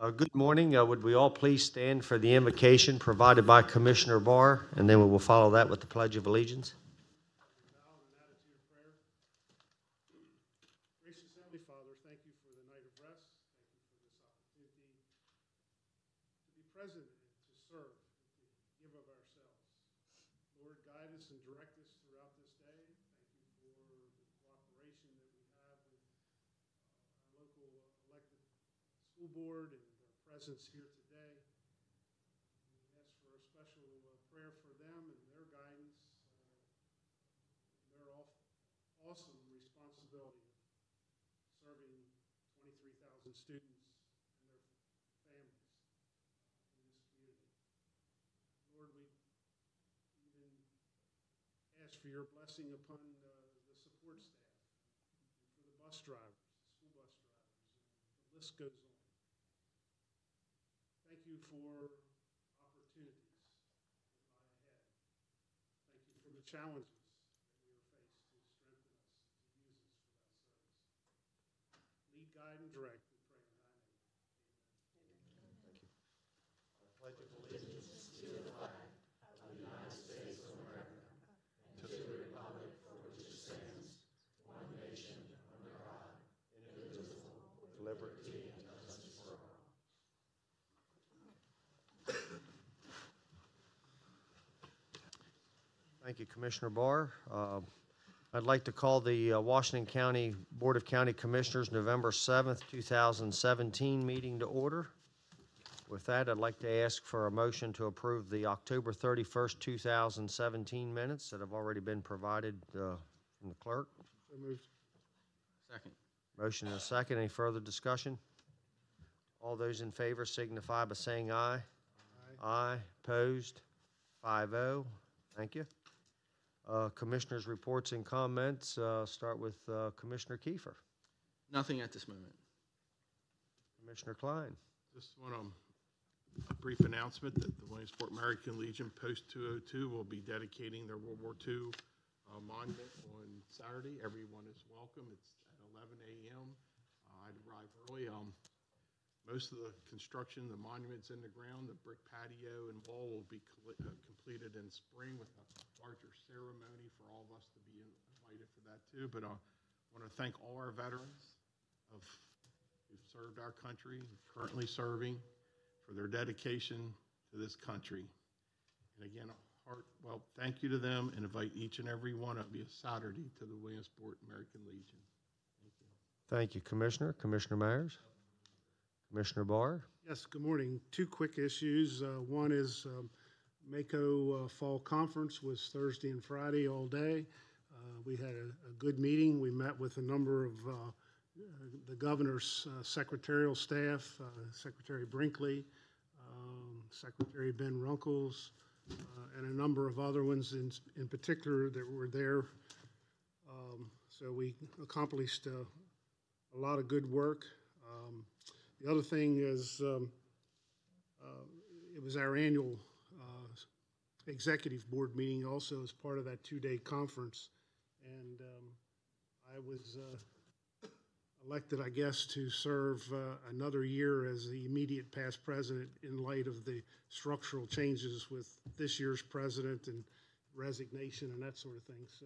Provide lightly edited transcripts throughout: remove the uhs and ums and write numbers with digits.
Good morning. Would we all please stand for the invocation provided by Commissioner Barr, and then we will follow that with the Pledge of Allegiance. Gracious Heavenly Father, thank you for the night of rest. Thank you for this opportunity to be present and to serve, and to give of ourselves. Lord, guide us and direct us throughout this day. Thank you for the cooperation that we have with our local elected school board and their presence here today. We ask for a special prayer for them and their guidance, their awesome responsibility of serving 23,000 students and their families in this community. Lord, we even ask for your blessing upon the support staff, and for the bus drivers, the school bus drivers, and the list goes on. Thank you for opportunities that lie ahead. Thank you for the challenges that we are faced to strengthen us, to use us for that service. Lead, guide, and direct, we pray in thy name. Amen. Thank you. I pledge allegiance to the flag of the United States of America and to the republic for which it stands, one nation, under God, indivisible, with liberty and justice for all. Thank you, Commissioner Barr. I'd like to call the Washington County Board of County Commissioners November 7th, 2017 meeting to order. With that, I'd like to ask for a motion to approve the October 31st, 2017 minutes that have already been provided from the clerk. So moved. Second. Motion and a second. Any further discussion? All those in favor signify by saying aye. Aye. Aye. Opposed? 5-0. Thank you. Commissioners' reports and comments. Start with Commissioner Kiefer. Nothing at this moment. Commissioner Klein. Just want a brief announcement that the Williamsport American Legion Post 202 will be dedicating their World War II monument on Saturday. Everyone is welcome. It's at 11 a.m. I'd arrive early. Most of the construction, the monuments in the ground, the brick patio and wall will be completed in spring with a larger ceremony for all of us to be invited for that too. But I want to thank all our veterans who've served our country, currently serving, for their dedication to this country. And again, thank you to them, and invite each and every one of you Saturday to the Williamsport American Legion. Thank you. Thank you, Commissioner. Commissioner Myers. Commissioner Barr. Yes, good morning. Two quick issues. One is Mako Fall Conference was Thursday and Friday all day. We had a good meeting. We met with a number of the governor's secretarial staff, Secretary Brinkley, Secretary Ben Runkles, and a number of other ones in particular that were there. So we accomplished a lot of good work. The other thing is it was our annual executive board meeting also as part of that two-day conference. And I was elected, I guess, to serve another year as the immediate past president in light of the structural changes with this year's president and resignation and that sort of thing. So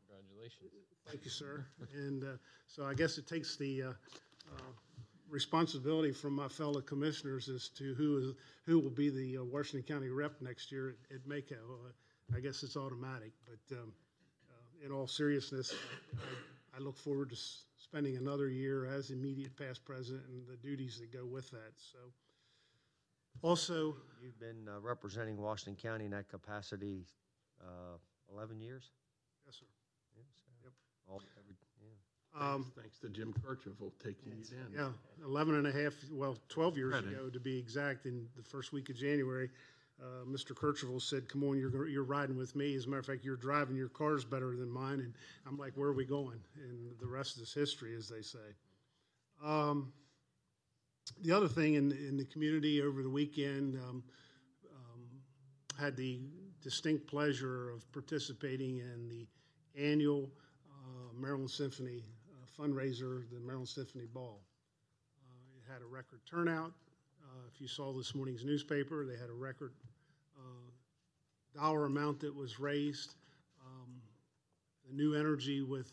Congratulations. thank you, sir. And so I guess it takes the responsibility from my fellow commissioners as to who will be the Washington County rep next year at Mako. I guess it's automatic, but in all seriousness, I look forward to spending another year as immediate past president and the duties that go with that. So, also, You've been representing Washington County in that capacity 11 years? yes, sir. Yes. Yep. Thanks to Jim Kirchhoff taking you down. Yeah, 11 and a half, well, 12 years ago to be exact, in the first week of January, Mr. Kirchhoff said, come on, you're riding with me. As a matter of fact, you're driving, your car's better than mine. And I'm like, where are we going? And the rest is history, as they say. The other thing in the community over the weekend, had the distinct pleasure of participating in the annual Maryland Symphony fundraiser, the Maryland Symphony Ball. had a record turnout. If you saw this morning's newspaper, they had a record dollar amount that was raised. The new energy with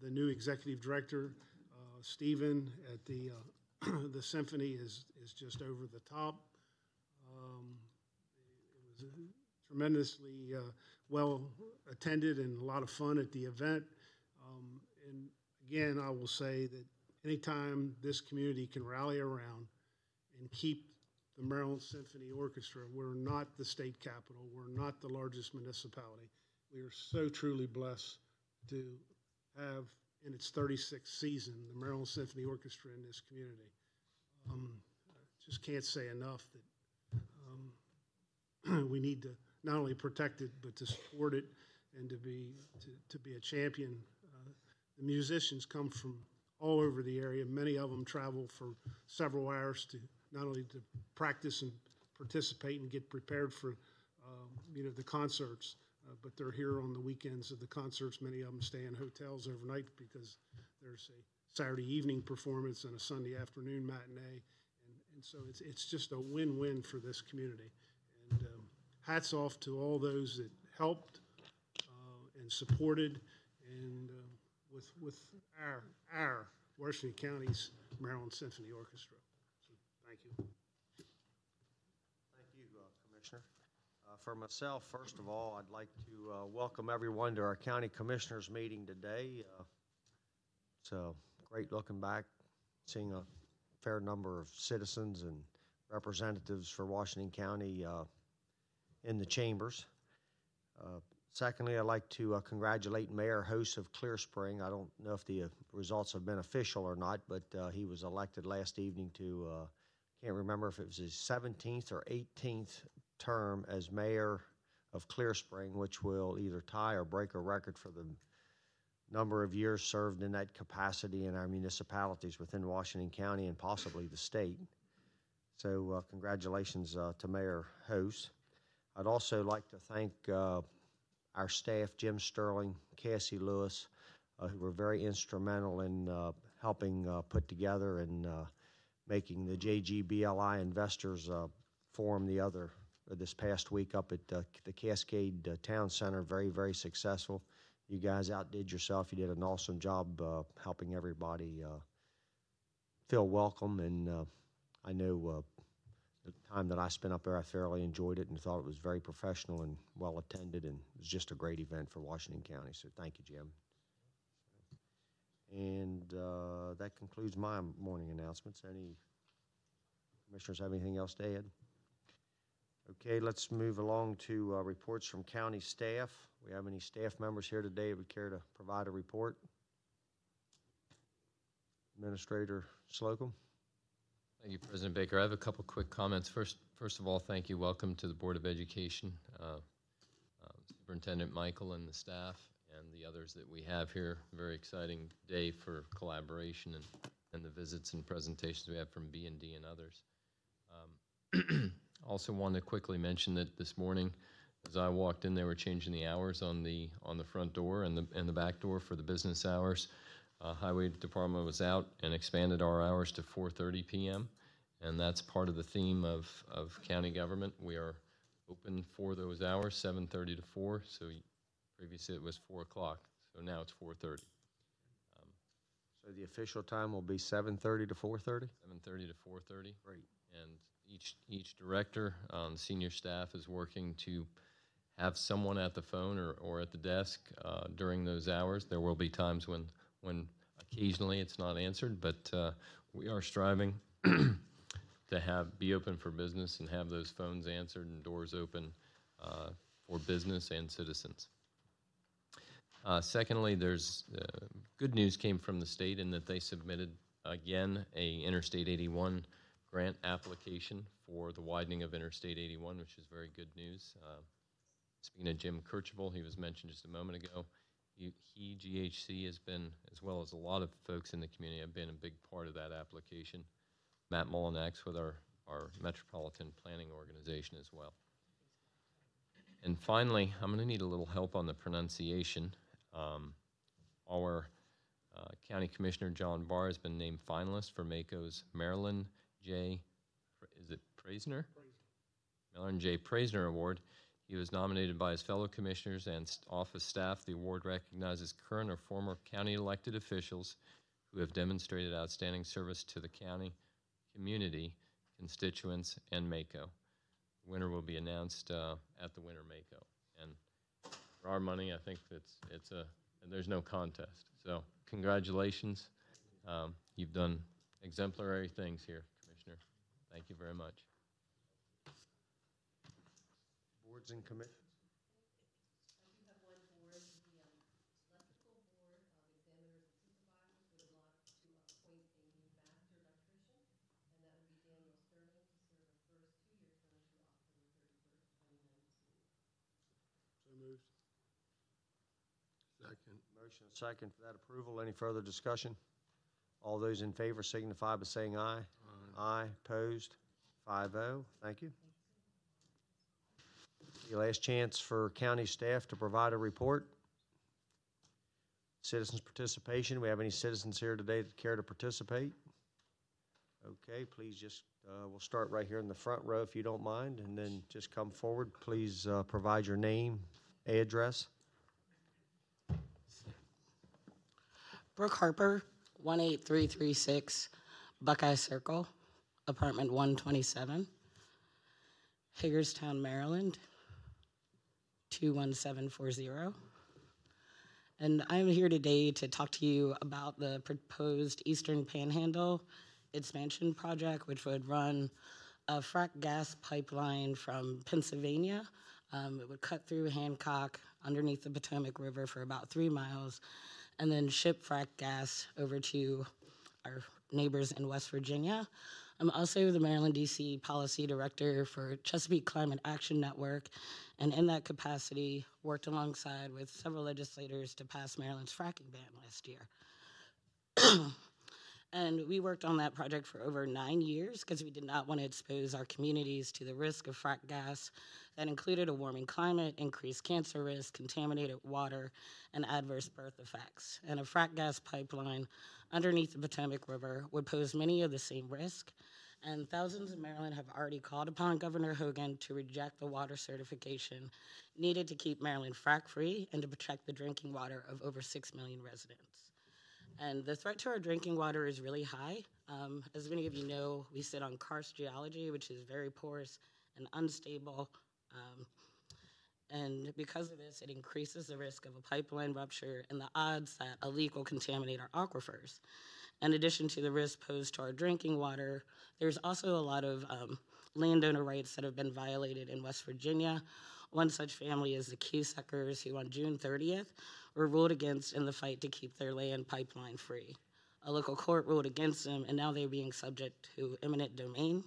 the new executive director, Stephen, at the the symphony is just over the top. It was tremendously well attended and a lot of fun at the event. And again, I will say that anytime this community can rally around and keep the Maryland Symphony Orchestra, we're not the state capital, we're not the largest municipality. We are so truly blessed to have, in its 36th season, the Maryland Symphony Orchestra in this community. Just can't say enough that we need to not only protect it, but to support it and to be a champion. The musicians come from all over the area. Many of them travel for several hours to not only to practice and participate and get prepared for the concerts, but they're here on the weekends of the concerts. Many of them stay in hotels overnight because there's a Saturday evening performance and a Sunday afternoon matinee, and so it's just a win-win for this community. And hats off to all those that helped and supported, and with our Washington County's Maryland Symphony Orchestra. So thank you. Thank you, Commissioner. For myself, first of all, I'd like to welcome everyone to our County Commissioners meeting today. It's great looking back, seeing a fair number of citizens and representatives for Washington County in the chambers. Secondly, I'd like to congratulate Mayor Host of Clear Spring. I don't know if the results have been official or not, but he was elected last evening to, can't remember if it was his 17th or 18th term as mayor of Clear Spring, which will either tie or break a record for the number of years served in that capacity in our municipalities within Washington County and possibly the state. So congratulations to Mayor Host. I'd also like to thank our staff, Jim Sterling, Cassie Lewis, who were very instrumental in helping put together and making the JGBLI Investors Forum this past week up at the Cascade Town Center. Very, very successful. You guys outdid yourself. You did an awesome job helping everybody feel welcome, and I know the time that I spent up there, I thoroughly enjoyed it and thought it was very professional and well attended, and it was just a great event for Washington County. So thank you, Jim. And that concludes my morning announcements. Any commissioners have anything else to add? Okay, let's move along to reports from county staff. We have any staff members here today who would care to provide a report? Administrator Slocum. Thank you, President Baker. I have a couple quick comments. First of all, thank you. Welcome to the Board of Education, Superintendent Michael and the staff and the others that we have here. Very exciting day for collaboration and the visits and presentations we have from B&D and others. Also want to quickly mention that this morning, as I walked in, they were changing the hours on the front door and the back door for the business hours. Highway Department was out and expanded our hours to 4:30 p.m. and that's part of the theme of county government. We are open for those hours, 7:30 to 4. So previously it was 4 o'clock, so now it's 4:30. So the official time will be 7:30 to 4:30? 7:30 to 4:30. Great. And each director on senior staff is working to have someone at the phone or at the desk during those hours. There will be times when occasionally it's not answered, but we are striving to be open for business and have those phones answered and doors open for business and citizens. Secondly, there's good news came from the state in that they submitted again a Interstate 81 grant application for the widening of Interstate 81, which is very good news. Speaking of Jim Kirchable, he was mentioned just a moment ago. GHC has been, as well as a lot of folks in the community, have been a big part of that application. Matt Molinax with our Metropolitan Planning Organization as well. And finally, I'm going to need a little help on the pronunciation. Our County Commissioner John Barr has been named finalist for MACO's Marilyn J. Is it Praisner? Marilyn J. Praisner Award. He was nominated by his fellow commissioners and office staff. The award recognizes current or former county elected officials who have demonstrated outstanding service to the county, community, constituents, and MACO. The winner will be announced at the Winter MACO. And for our money, I think there's no contest. So congratulations. You've done exemplary things here, Commissioner. Thank you very much. Boards and commissions. So moved. Second. Motion and second for that approval. Any further discussion? All those in favor signify by saying aye. Aye. Opposed? 5-0. Thank you. The last chance for county staff to provide a report. Citizens' participation. We have any citizens here today that care to participate? Okay, please just, we'll start right here in the front row if you don't mind, and then just come forward. Please provide your name, address. Brooke Harper, 18336 Buckeye Circle, apartment 127, Hagerstown, Maryland, 21740. And I'm here today to talk to you about the proposed Eastern Panhandle expansion project, which would run a frack gas pipeline from Pennsylvania. It would cut through Hancock underneath the Potomac River for about 3 miles, and then ship frack gas over to our neighbors in West Virginia. I'm also the Maryland, D.C. Policy Director for Chesapeake Climate Action Network, and in that capacity, worked alongside with several legislators to pass Maryland's fracking ban last year. And we worked on that project for over 9 years because we did not want to expose our communities to the risk of frack gas that included a warming climate, increased cancer risk, contaminated water, and adverse birth effects. And a frack gas pipeline underneath the Potomac River would pose many of the same risks. And thousands in Maryland have already called upon Governor Hogan to reject the water certification needed to keep Maryland frack-free and to protect the drinking water of over 6 million residents. And the threat to our drinking water is really high. As many of you know, we sit on karst geology, which is very porous and unstable. And because of this, it increases the risk of a pipeline rupture and the odds that a leak will contaminate our aquifers. In addition to the risk posed to our drinking water, there's also a lot of landowner rights that have been violated in West Virginia. One such family is the Cusackers, who on June 30th were ruled against in the fight to keep their land pipeline free. A local court ruled against them, and now they're being subject to eminent domain.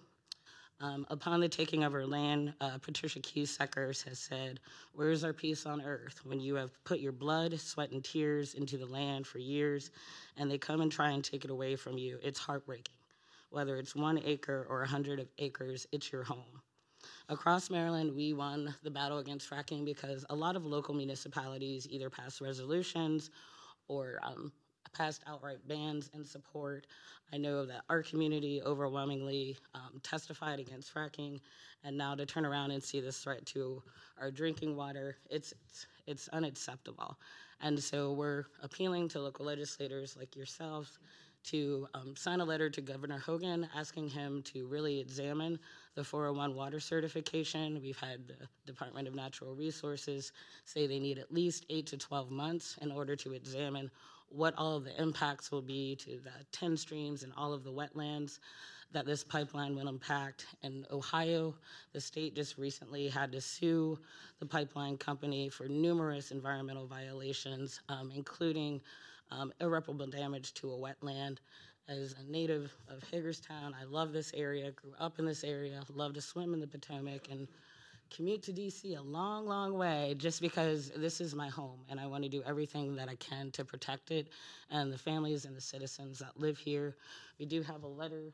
Upon the taking of our land, Patricia Cusackers has said, "Where's our peace on earth when you have put your blood, sweat, and tears into the land for years, and they come and try and take it away from you? It's heartbreaking. Whether it's 1 acre or 100 acres, it's your home." Across Maryland, we won the battle against fracking because a lot of local municipalities either passed resolutions or passed outright bans in support. I know that our community overwhelmingly testified against fracking, and now to turn around and see this threat to our drinking water, it's unacceptable. And so we're appealing to local legislators like yourselves to sign a letter to Governor Hogan asking him to really examine the 401 water certification. We've had the Department of Natural Resources say they need at least 8 to 12 months in order to examine what all of the impacts will be to the 10 streams and all of the wetlands that this pipeline will impact. In Ohio, the state just recently had to sue the pipeline company for numerous environmental violations, including irreparable damage to a wetland. As a native of Hagerstown, I love this area, grew up in this area, love to swim in the Potomac, and commute to DC a long, long way just because this is my home, and I want to do everything that I can to protect it and the families and the citizens that live here. We do have a letter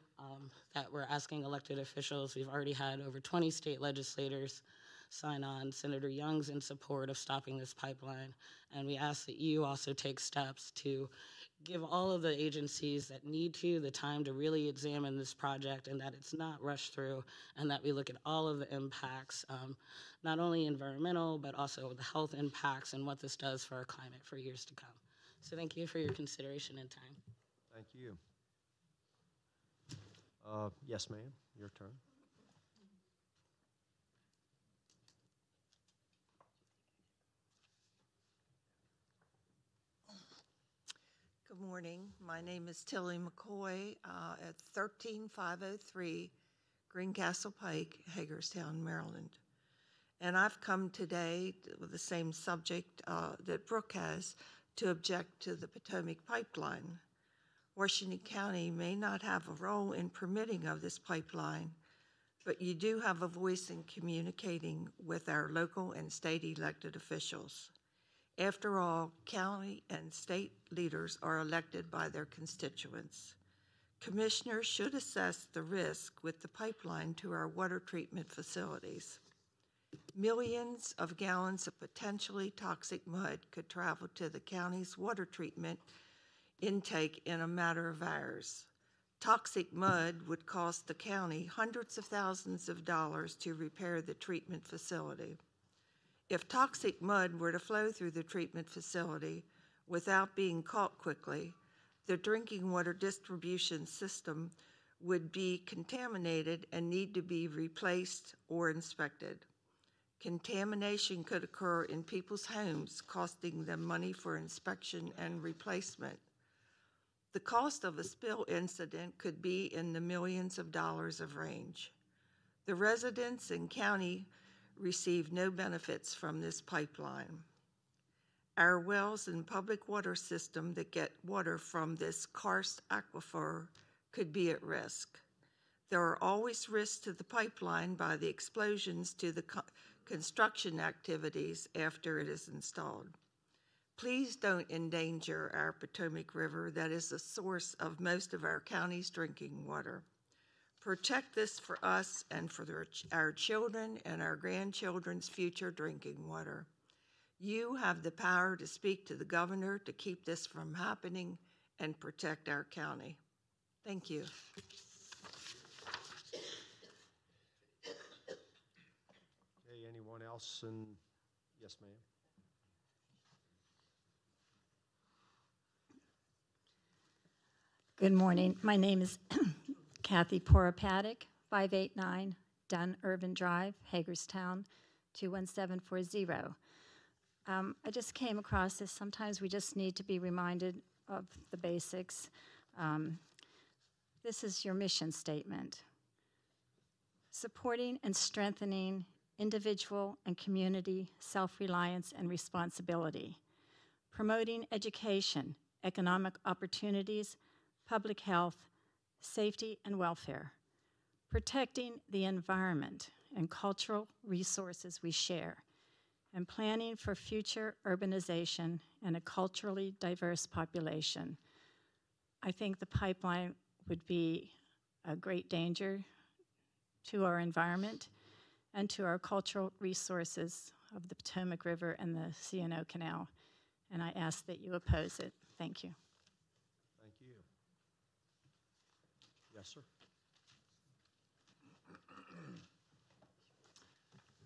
that we're asking elected officials. We've already had over 20 state legislators sign on. Senator Young's in support of stopping this pipeline, and we ask that you also take steps to give all of the agencies that need to the time to really examine this project, and that it's not rushed through, and that we look at all of the impacts, not only environmental, but also the health impacts and what this does for our climate for years to come. So thank you for your consideration and time. Thank you. Yes, ma'am, your turn. Good morning. My name is Tilly McCoy at 13503 Greencastle Pike, Hagerstown, Maryland. And I've come today with the same subject that Brooke has, to object to the Potomac pipeline. Washington County may not have a role in permitting of this pipeline, but you do have a voice in communicating with our local and state elected officials. After all, county and state leaders are elected by their constituents. Commissioners should assess the risk with the pipeline to our water treatment facilities. Millions of gallons of potentially toxic mud could travel to the county's water treatment intake in a matter of hours. Toxic mud would cost the county hundreds of thousands of dollars to repair the treatment facility. If toxic mud were to flow through the treatment facility without being caught quickly, the drinking water distribution system would be contaminated and need to be replaced or inspected. Contamination could occur in people's homes, costing them money for inspection and replacement. The cost of a spill incident could be in the millions of dollars of range. The residents and county receive no benefits from this pipeline. Our wells and public water system that get water from this karst aquifer could be at risk. There are always risks to the pipeline by the explosions to the construction activities after it is installed. Please don't endanger our Potomac River that is the source of most of our county's drinking water. Protect this for us and for our children and our grandchildren's future drinking water. You have the power to speak to the governor to keep this from happening and protect our county. Thank you. Okay, anyone else? Yes, ma'am. Good morning. My name is Kathy Poropatic, 589 Dunn Irvin Drive, Hagerstown, 21740. I just came across this. Sometimes we just need to be reminded of the basics. This is your mission statement. Supporting and strengthening individual and community self-reliance and responsibility. Promoting education, economic opportunities, public health, safety, and welfare. Protecting the environment and cultural resources we share, and planning for future urbanization and a culturally diverse population. I think the pipeline would be a great danger to our environment and to our cultural resources of the Potomac River and the C&O Canal. And I ask that you oppose it. Thank you. Thank you. Yes, sir.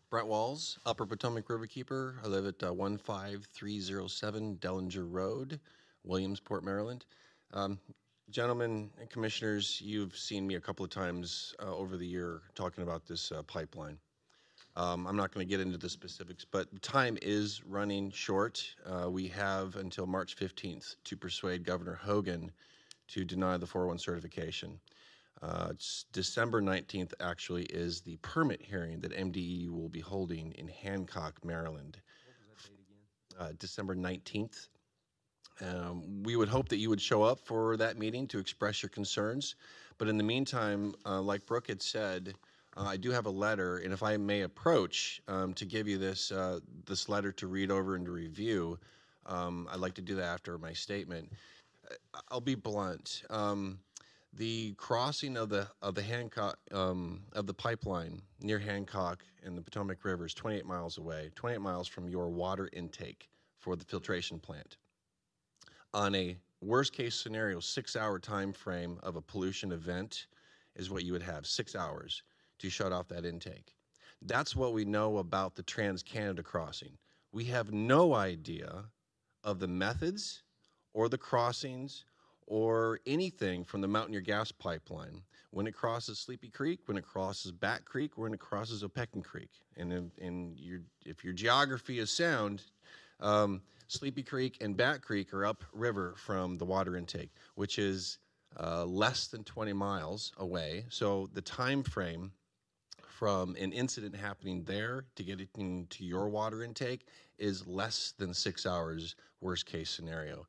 Brett Walls, Upper Potomac Riverkeeper. I live at 15307 Dellinger Road, Williamsport, Maryland. Gentlemen and commissioners, you've seen me a couple of times over the year talking about this pipeline. I'm not going to get into the specifics, but time is running short. We have until March 15th to persuade Governor Hogan to deny the 401 certification. It's December 19th actually is the permit hearing that MDE will be holding in Hancock, Maryland. What was that date again? December 19th. We would hope that you would show up for that meeting to express your concerns. But in the meantime, like Brooke had said, I do have a letter, and if I may approach to give you this letter to read over and to review, I'd like to do that after my statement. I'll be blunt. The crossing of the Hancock of the pipeline near Hancock and the Potomac River is 28 miles away, 28 miles from your water intake for the filtration plant. On a worst case scenario, 6-hour time frame of a pollution event is what you would have, 6 hours to shut off that intake. That's what we know about the Trans-Canada crossing. We have no idea of the methods or the crossings or anything from the Mountaineer gas pipeline when it crosses Sleepy Creek, when it crosses Bat Creek, or when it crosses Opequon Creek. And if your geography is sound, Sleepy Creek and Bat Creek are upriver from the water intake, which is less than 20 miles away. So the time frame from an incident happening there to getting into your water intake is less than 6 hours, worst case scenario.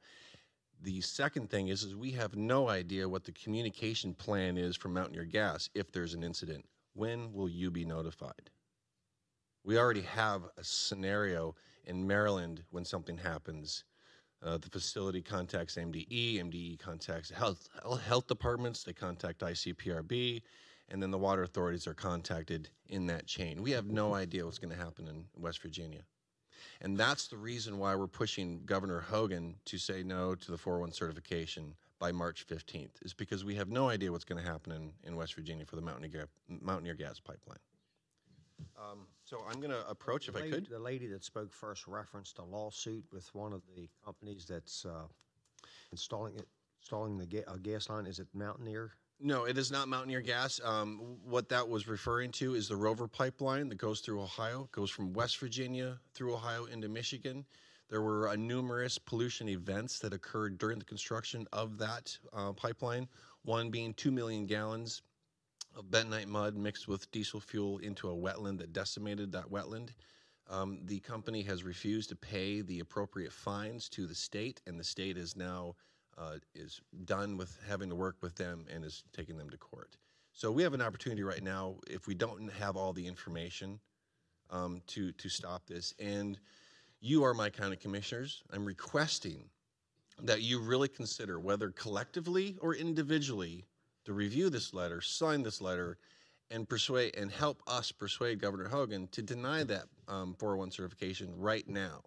The second thing is we have no idea what the communication plan is for Mountaineer Gas if there's an incident. When will you be notified? We already have a scenario in Maryland when something happens. The facility contacts MDE, MDE contacts health departments, they contact ICPRB, and then the water authorities are contacted in that chain. We have no idea what's going to happen in West Virginia. And that's the reason why we're pushing Governor Hogan to say no to the 401 certification by March 15th, is because we have no idea what's going to happen in West Virginia for the Mountaineer gas pipeline. So I'm going to approach, if I could. The lady that spoke first referenced a lawsuit with one of the companies that's installing the gas line. Is it Mountaineer? No, it is not Mountaineer Gas. What that was referring to is the Rover pipeline that goes through Ohio, goes from West Virginia through Ohio into Michigan. There were numerous pollution events that occurred during the construction of that pipeline, one being 2 million gallons of bentonite mud mixed with diesel fuel into a wetland that decimated that wetland. The company has refused to pay the appropriate fines to the state, and the state is now is done with having to work with them and is taking them to court. So we have an opportunity right now, if we don't have all the information, to stop this. And you are my county commissioners. I'm requesting that you really consider, whether collectively or individually, to review this letter, sign this letter, and help us persuade Governor Hogan to deny that 401 certification right now.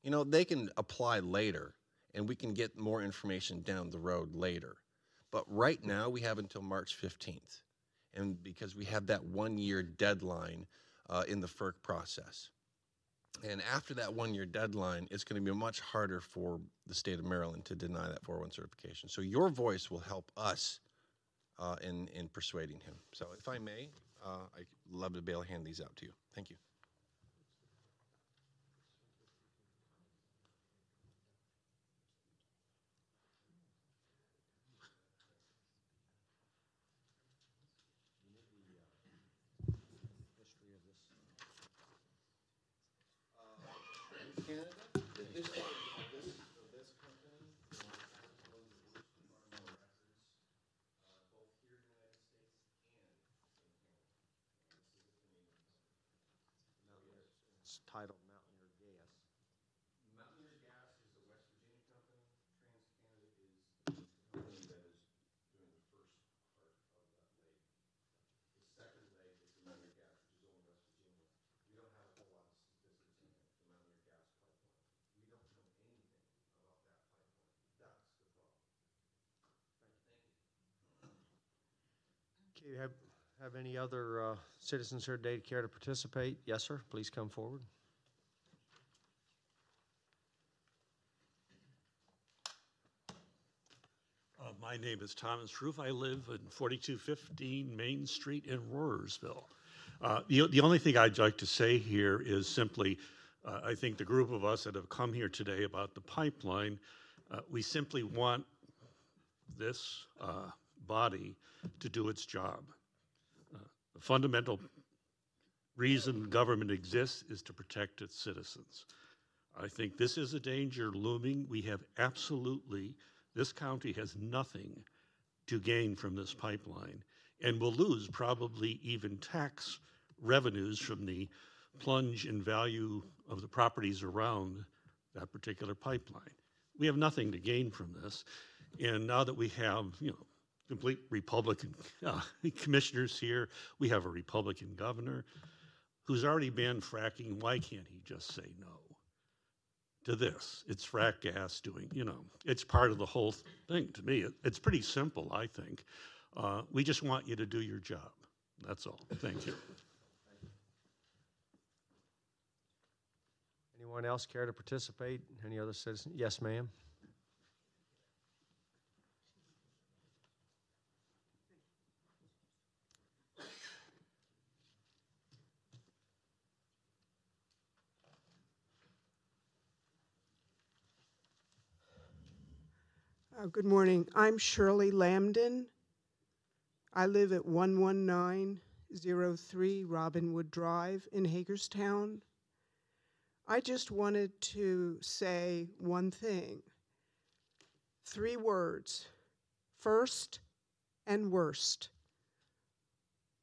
You know, they can apply later, and we can get more information down the road later. But right now, we have until March 15th, and because we have that 1-year deadline in the FERC process. And after that 1-year deadline, it's going to be much harder for the state of Maryland to deny that 401 certification. So your voice will help us in persuading him. So if I may, I'd love to be able to hand these out to you. Thank you. Canada, this company both here in the United States and in Canada. It's titled Mountaineer Gas. Mountaineer Gas is the West Virginia company. Trans-Canada is the company that is doing the first part of that leg. The second leg is the Mountaineer Gas, which is only West Virginia. We don't have a whole lot of statistics in the Mountaineer Gas pipeline. We don't know anything about that pipeline. That's the problem. Thank you. Okay, have any other citizens here today care to participate? Yes, sir. Please come forward. My name is Thomas Roof. I live in 4215 Main Street in Rohrersville. The only thing I'd like to say here is simply, I think the group of us that have come here today about the pipeline, we simply want this body to do its job. The fundamental reason government exists is to protect its citizens. I think this is a danger looming. We have absolutely, this county has nothing to gain from this pipeline and will lose probably even tax revenues from the plunge in value of the properties around that particular pipeline. We have nothing to gain from this. And now that we have, complete Republican commissioners here, we have a Republican governor who's already banned fracking. Why can't he just say no? to this. It's frack gas doing, it's part of the whole thing to me. It's pretty simple, I think. We just want you to do your job. That's all. Thank you. Anyone else care to participate? Any other citizen? Yes, ma'am. Good morning. I'm Shirley Lambden. I live at 11903 Robinwood Drive in Hagerstown. I just wanted to say one thing. 3 words: first and worst.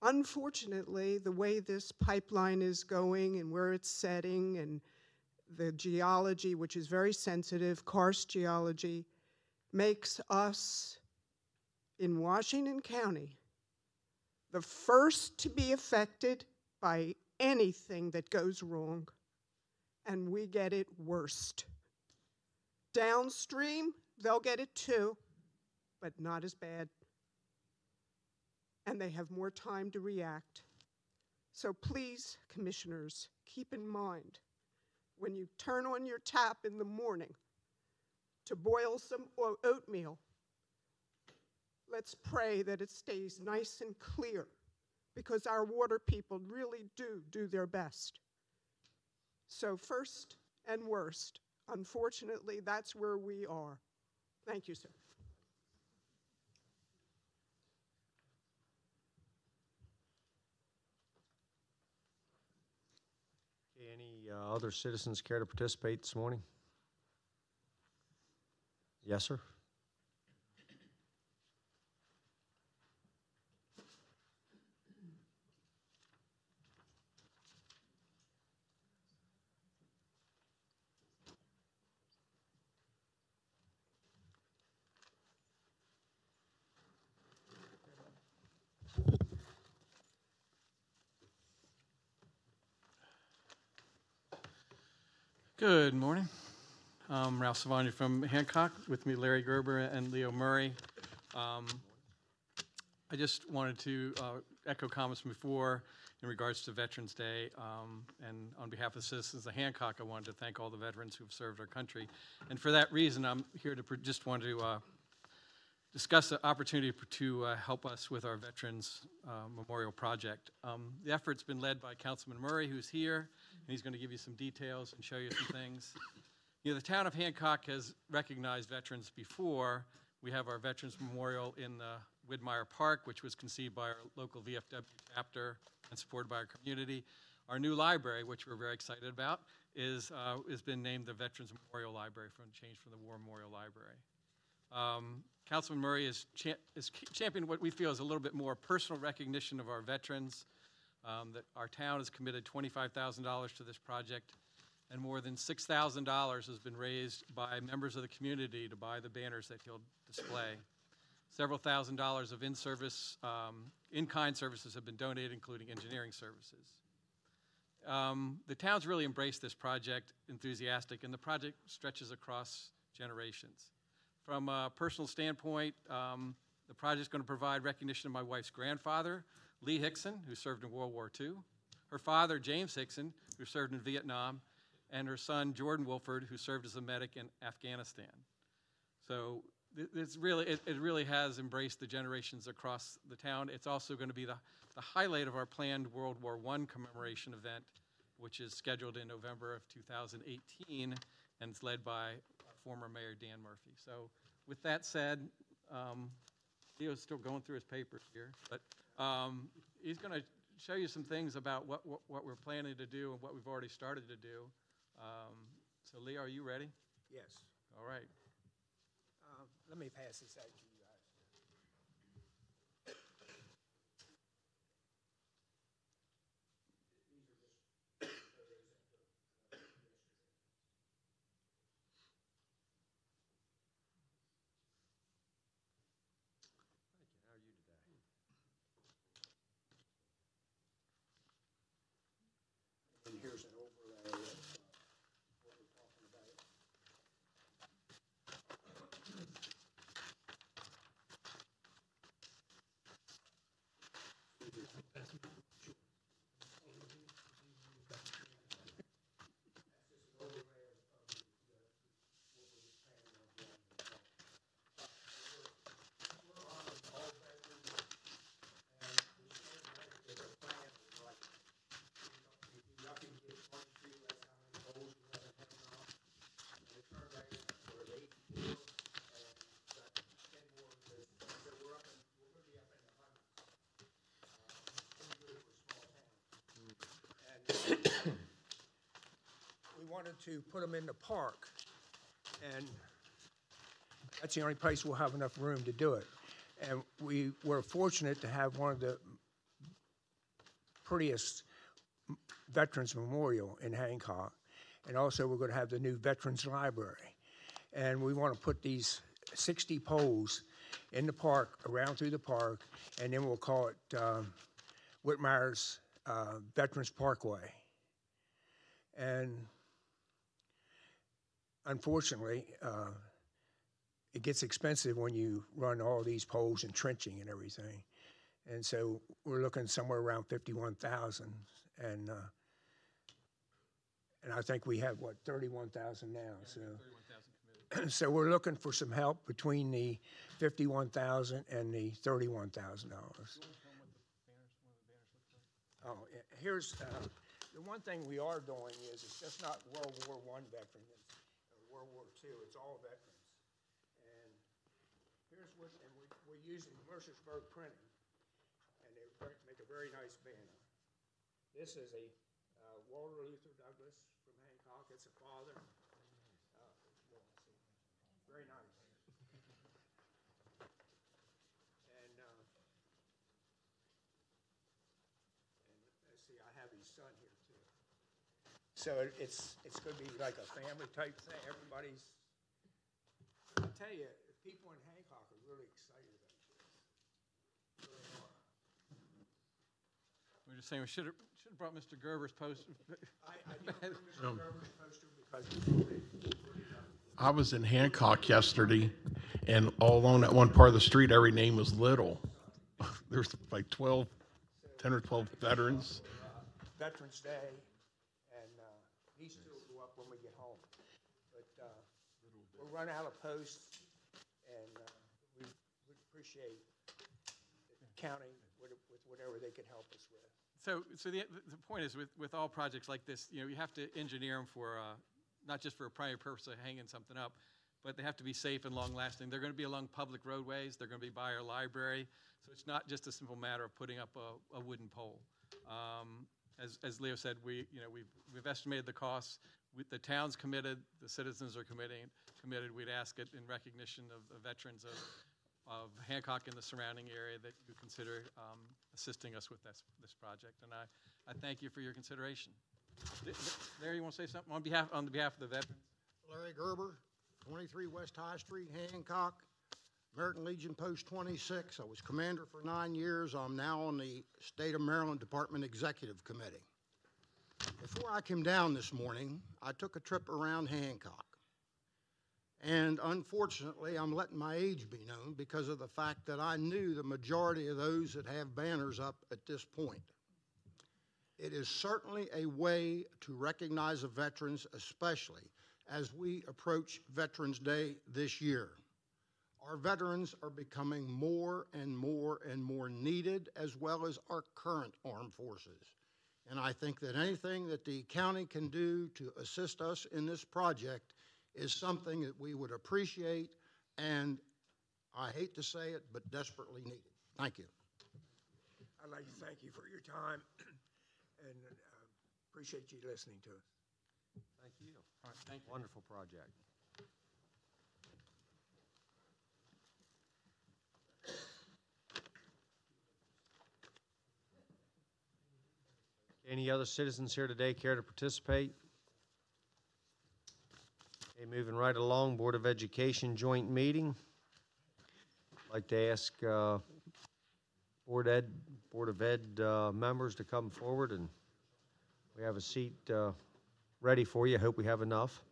Unfortunately, the way this pipeline is going and where it's setting and the geology, which is very sensitive, karst geology, makes us in Washington County the first to be affected by anything that goes wrong, and we get it worst. Downstream, they'll get it too, but not as bad. And they have more time to react. So please, commissioners, keep in mind when you turn on your tap in the morning to boil some oatmeal, let's pray that it stays nice and clear, because our water people really do their best. So first and worst, unfortunately, that's where we are. Thank you, sir. Okay, any other citizens care to participate this morning? Yes, sir. Good morning. I'm Ralph Savagna from Hancock. With me, Larry Gerber and Leo Murray. I just wanted to echo comments from before in regards to Veterans Day. And on behalf of the citizens of Hancock, I wanted to thank all the veterans who have served our country. And for that reason, I'm here to just want to discuss the opportunity to help us with our Veterans Memorial Project. The effort's been led by Councilman Murray, who's here, and he's going to give you some details and show you some things. The town of Hancock has recognized veterans before. We have our Veterans Memorial in Widmeyer Park, which was conceived by our local VFW chapter and supported by our community. Our new library, which we're very excited about, has been named the Veterans Memorial Library, changed from the War Memorial Library. Councilman Murray is championed what we feel is a little bit more personal recognition of our veterans, that our town has committed $25,000 to this project, and more than $6,000 has been raised by members of the community to buy the banners that he'll display. Several $1,000s of in-kind services have been donated, including engineering services. The town's really embraced this project, enthusiastic, and the project stretches across generations. From a personal standpoint, the project is going to provide recognition of my wife's grandfather, Lee Hickson, who served in World War II, her father, James Hickson, who served in Vietnam, and her son, Jordan Wolford, who served as a medic in Afghanistan. So it really has embraced the generations across the town. It's also going to be the highlight of our planned World War I commemoration event, which is scheduled in November of 2018, and it's led by former Mayor Dan Murphy. So with that said, Leo's still going through his papers here, but he's going to show you some things about what we're planning to do and what we've already started to do. So Leo, are you ready? Yes. All right. Let me pass this out to you guys. How are you today? And here's an overlay of what we're talking about. wanted to put them in the park. And that's the only place we'll have enough room to do it. And we were fortunate to have one of the prettiest Veterans Memorial in Hancock. And also we're going to have the new Veterans Library. And we want to put these 60 poles in the park, around through the park, and then we'll call it Whitmire's Veterans Parkway. And unfortunately, it gets expensive when you run all these poles and trenching and everything. And so we're looking somewhere around 51,000. And I think we have, what, 31,000 now. So, 31,000 committed. so we're looking for some help between the 51,000 and the $31,000. Oh, here's the one thing we are doing is it's just not World War I veterans or World War II. It's all veterans. And here's what, and we're using Mercersburg printing, and they make a very nice banner. This is a Walter Luther Douglas from Hancock. It's a father. Very nice. And let's see, I have his son here too. So it's going to be like a family type thing. Everybody's. I tell you, people in Hancock are really excited about this. Really are. We were just saying we should have brought Mr. Gerber's poster. I didn't bring Mr. Gerber's poster because I was in Hancock yesterday, and all along that one part of the street, every name was Little. There's like 10 or 12 veterans. Veterans Day, and these two will go up when we get home. But we'll run out of posts, and we appreciate the county with whatever they could help us with. So the point is with all projects like this, you have to engineer them for not just for a primary purpose of hanging something up, but they have to be safe and long-lasting. They're going to be along public roadways. They're going to be by our library. So it's not just a simple matter of putting up a wooden pole. As Leo said, we've estimated the costs. The town's committed. The citizens are committed. We'd ask it in recognition of the veterans of Hancock and the surrounding area that you consider assisting us with this project. And I thank you for your consideration. Larry, you want to say something on behalf of the veterans? Larry Gerber, 23 West High Street, Hancock, American Legion Post 26. I was commander for 9 years. I'm now on the State of Maryland Department Executive Committee. Before I came down this morning, I took a trip around Hancock. And unfortunately, I'm letting my age be known because of the fact that I knew the majority of those that have banners up at this point. It is certainly a way to recognize the veterans, especially as we approach Veterans Day this year. Our veterans are becoming more and more and more needed, as well as our current armed forces. And I think that anything that the county can do to assist us in this project is something that we would appreciate, and I hate to say it, but desperately needed. Thank you. I'd like to thank you for your time, and appreciate you listening to us. Thank you. All right, thank you. Wonderful project. Any other citizens here today care to participate? Okay, moving right along, Board of Education joint meeting. I'd like to ask Board of Ed members to come forward, and we have a seat ready for you. Hope we have enough.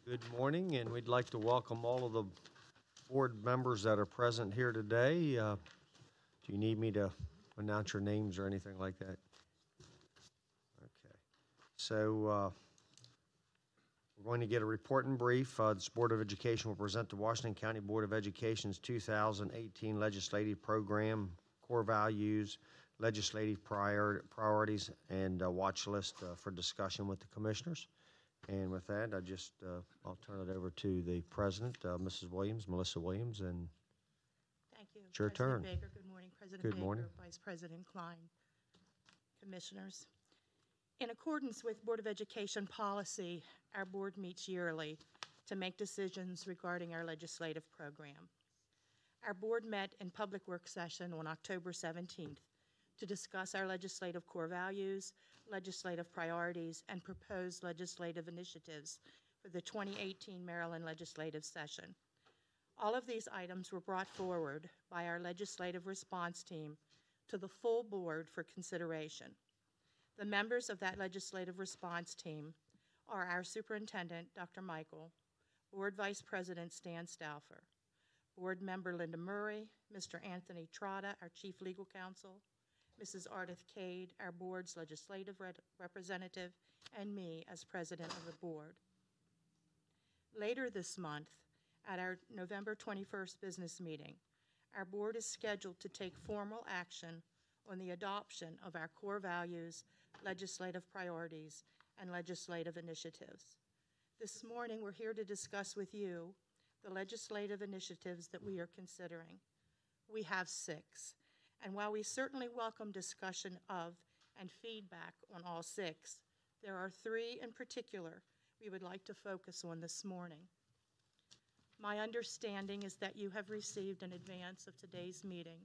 Good morning, and we'd like to welcome all of the board members that are present here today. Do you need me to announce your names or anything like that? Okay. So we're going to get a report and brief. This Board of Education will present the Washington County Board of Education's 2018 legislative program, core values, legislative priorities, and watch list for discussion with the commissioners. And with that, I'll turn it over to the president, Mrs. Williams, Melissa Williams, and Thank you. it's your turn. President Baker, good morning. President Good Baker, morning. Vice President Klein, Commissioners. In accordance with Board of Education policy, our board meets yearly to make decisions regarding our legislative program. Our board met in public work session on October 17th to discuss our legislative core values, legislative priorities, and proposed legislative initiatives for the 2018 Maryland legislative session. All of these items were brought forward by our legislative response team to the full board for consideration. The members of that legislative response team are our superintendent, Dr. Michael, board vice president, Stan Stauffer, board member Linda Murray, Mr. Anthony Trotta, our chief legal counsel, Mrs. Ardith Cade, our board's legislative representative, and me as president of the board. Later this month, at our November 21st business meeting, our board is scheduled to take formal action on the adoption of our core values, legislative priorities, and legislative initiatives. This morning, we're here to discuss with you the legislative initiatives that we are considering. We have 6. And while we certainly welcome discussion of and feedback on all 6, there are 3 in particular we would like to focus on this morning. My understanding is that you have received in advance of today's meeting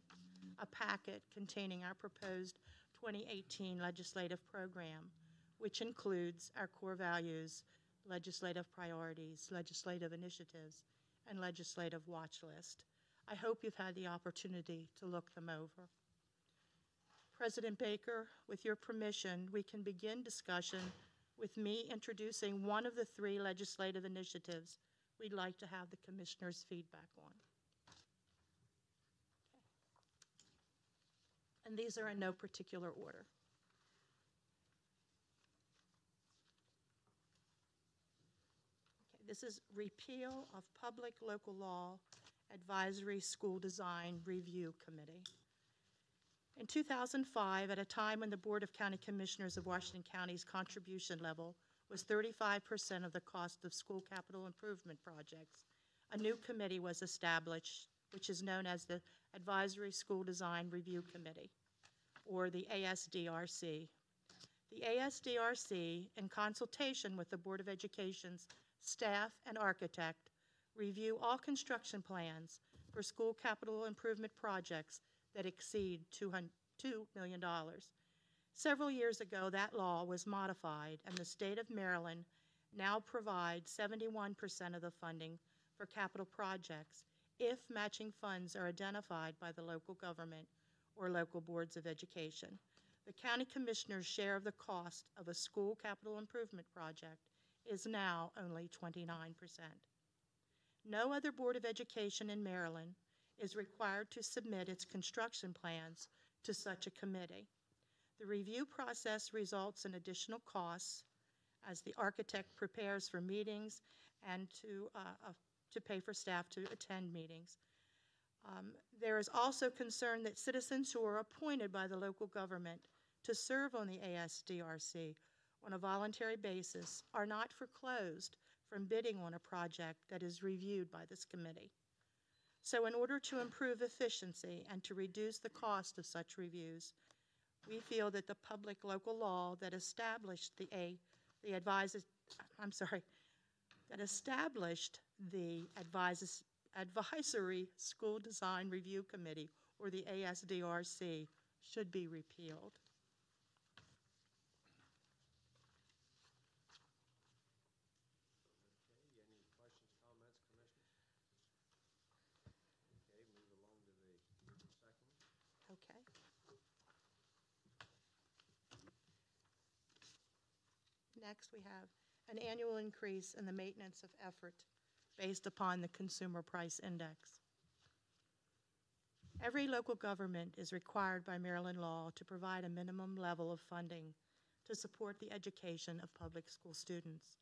a packet containing our proposed 2018 legislative program, which includes our core values, legislative priorities, legislative initiatives, and legislative watch list. I hope you've had the opportunity to look them over. President Baker, with your permission, we can begin discussion with me introducing one of the 3 legislative initiatives we'd like to have the commissioners' feedback on. Okay. And these are in no particular order. Okay, this is repeal of Public Local Law Advisory School Design Review Committee. In 2005, at a time when the Board of County Commissioners of Washington County's contribution level was 35% of the cost of school capital improvement projects, a new committee was established, which is known as the Advisory School Design Review Committee, or the ASDRC. The ASDRC, in consultation with the Board of Education's staff and architect, review all construction plans for school capital improvement projects that exceed $2 million. Several years ago, that law was modified, and the state of Maryland now provides 71% of the funding for capital projects if matching funds are identified by the local government or local boards of education. The county commissioner's share of the cost of a school capital improvement project is now only 29%. No other Board of Education in Maryland is required to submit its construction plans to such a committee. The review process results in additional costs as the architect prepares for meetings and to pay for staff to attend meetings. There is also concern that citizens who are appointed by the local government to serve on the ASDRC on a voluntary basis are not foreclosed from bidding on a project that is reviewed by this committee. So in order to improve efficiency and to reduce the cost of such reviews, we feel that the public local law that established the Advisory School Design Review Committee, or the ASDRC, should be repealed. Okay. Next, we have an annual increase in the maintenance of effort based upon the Consumer Price Index. Every local government is required by Maryland law to provide a minimum level of funding to support the education of public school students.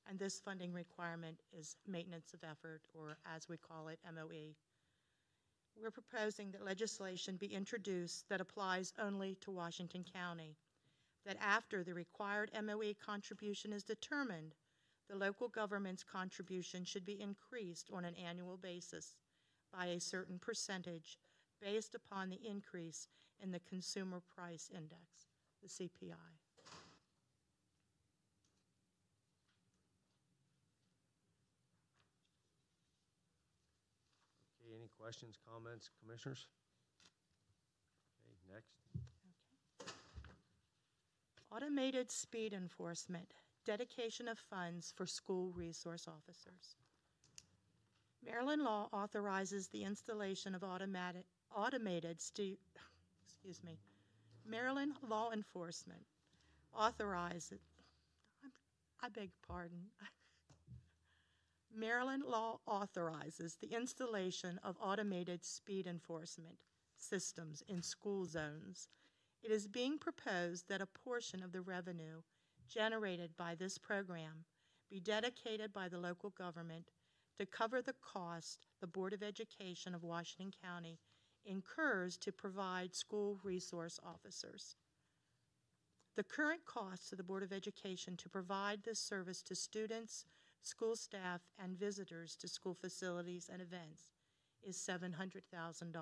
And this funding requirement is maintenance of effort, or as we call it, MOE. We're proposing that legislation be introduced that applies only to Washington County, that after the required MOE contribution is determined, the local government's contribution should be increased on an annual basis by a certain percentage based upon the increase in the Consumer Price Index, the CPI. Okay, any questions, comments, commissioners? Okay, next. Automated speed enforcement, dedication of funds for school resource officers. Maryland law authorizes the installation of Maryland law enforcement authorizes, I beg your pardon. Maryland law authorizes the installation of automated speed enforcement systems in school zones. It is being proposed that a portion of the revenue generated by this program be dedicated by the local government to cover the cost the Board of Education of Washington County incurs to provide school resource officers. The current cost to the Board of Education to provide this service to students, school staff, and visitors to school facilities and events is $700,000.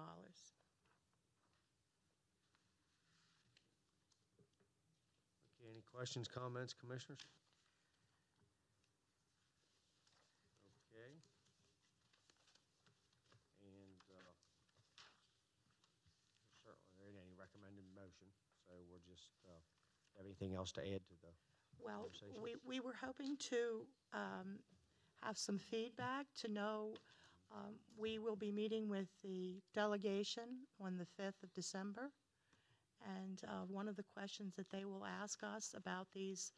Okay, any questions, comments, commissioners? Okay. And certainly there ain't any recommended motion, so we're just, have anything else to add to the Well, conversation? we were hoping to have some feedback to know. We will be meeting with the delegation on the 5th of December, and one of the questions that they will ask us about these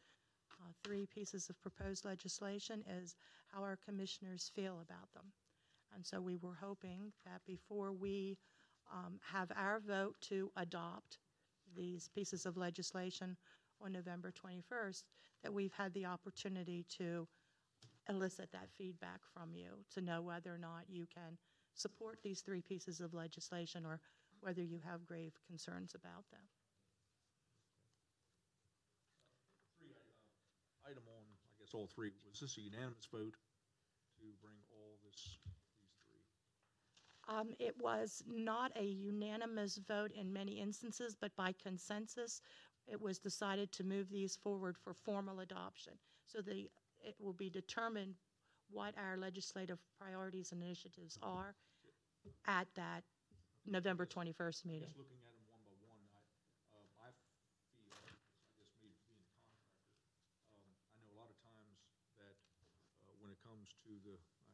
three pieces of proposed legislation is how our commissioners feel about them. And so we were hoping that before we have our vote to adopt these pieces of legislation on November 21st, that we've had the opportunity to elicit that feedback from you to know whether or not you can support these three pieces of legislation or whether you have grave concerns about them. Item on, I guess, all three. Was this a unanimous vote to bring all these three? It was not a unanimous vote in many instances, but by consensus, it was decided to move these forward for formal adoption. So it will be determined what our legislative priorities and initiatives are at that November 21st meeting. Just looking at them one by one, I feel, I guess me being a contractor, I know a lot of times that when it comes to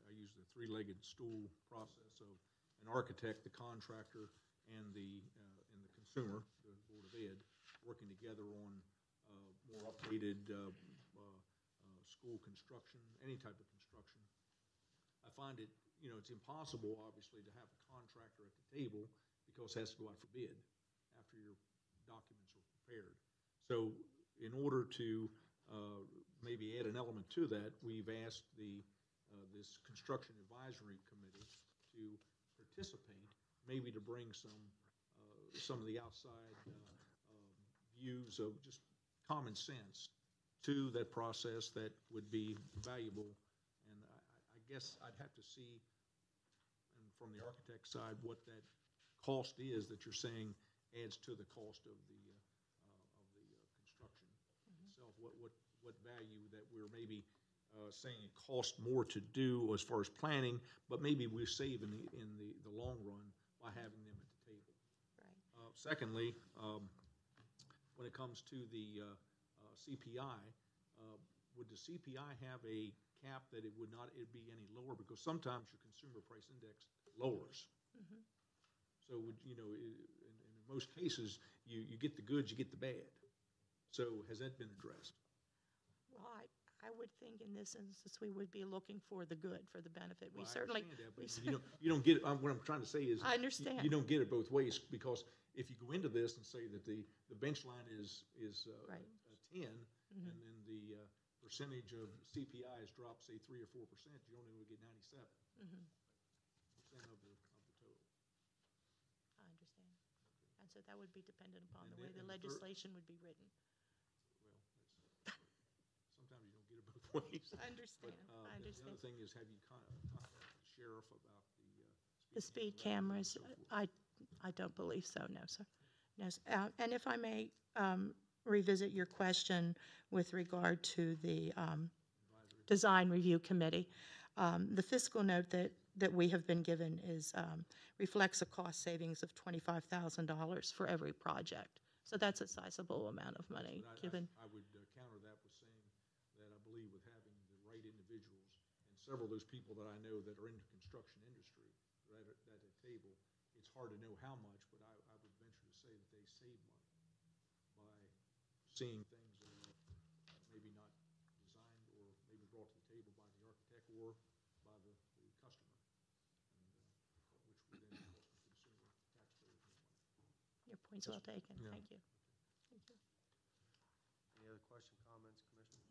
I use the three-legged stool process of an architect, the contractor, and the consumer, the Board of Ed, working together on more updated school construction, any type of construction. I find it, it's impossible, obviously, to have a contractor at the table because it has to go out for bid after your documents are prepared. So in order to maybe add an element to that, we've asked this construction advisory committee to participate, maybe to bring some of the outside views of just common sense to that process that would be valuable. And I guess I'd have to see, and from the architect side, what that cost is that you're saying adds to the cost of the construction itself. What value that we're maybe saying it costs more to do as far as planning, but maybe we save in the long run by having them at the table. Right. Secondly, when it comes to the CPI, would the CPI have a cap that it would not be any lower? Because sometimes your consumer price index lowers. Mm-hmm. So in most cases, you get the goods, you get the bad. So has that been addressed? Well, I would think in this instance, we would be looking for the good, for the benefit. We Well, I certainly. understand that, but you don't get it, what I'm trying to say is. I understand. You don't get it both ways, because if you go into this and say that the bench line is Right. a 10, and then the percentage of CPI has dropped, say, 3 or 4%, you only will get 97% of the total. I understand. And so that would be dependent upon the way the And the third- legislation would be written. Well, sometimes you don't get it both ways. I understand, But, I The understand. other thing is, have you contacted the sheriff about The speed cameras, I don't believe so, no, sir. No, and if I may revisit your question with regard to the Design Review Committee, the fiscal note that we have been given reflects a cost savings of $25,000 for every project. So that's a sizable amount of money, given. I would counter that with saying that I believe with having the right individuals, and several of those people that I know that are in the construction industry, right at a table, it's hard to know how much, but I would venture to say that they save money by seeing things that are maybe not designed or maybe brought to the table by the architect or by the customer, and which would then cost the consumer, taxpayers more money. Your point's well taken, Yeah. thank you. Thank you. Any other questions, comments, Commissioner?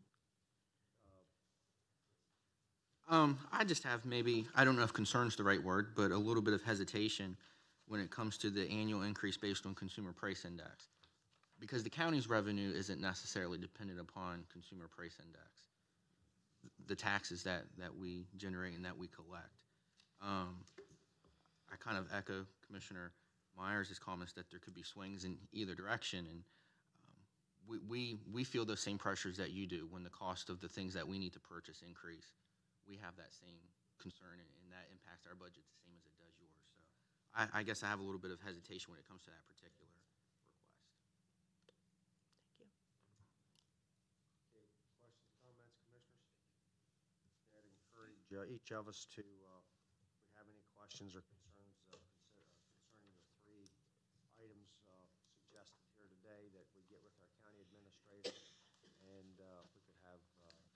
I just have maybe, I don't know if concern's the right word, but a little bit of hesitation when it comes to the annual increase based on consumer price index. Because the county's revenue isn't necessarily dependent upon consumer price index. The taxes that we generate and that we collect. I kind of echo Commissioner Myers' comments that there could be swings in either direction, and we feel the same pressures that you do when the cost of the things that we need to purchase increase. We have that same concern, and that impacts our budget the same as it does yours. So I guess I have a little bit of hesitation when it comes to that particular request. Thank you. Okay, questions, comments, Commissioners? I'd encourage each of us to, if we have any questions or concerns concerning the three items suggested here today, that we get with our county administrator, and if we could have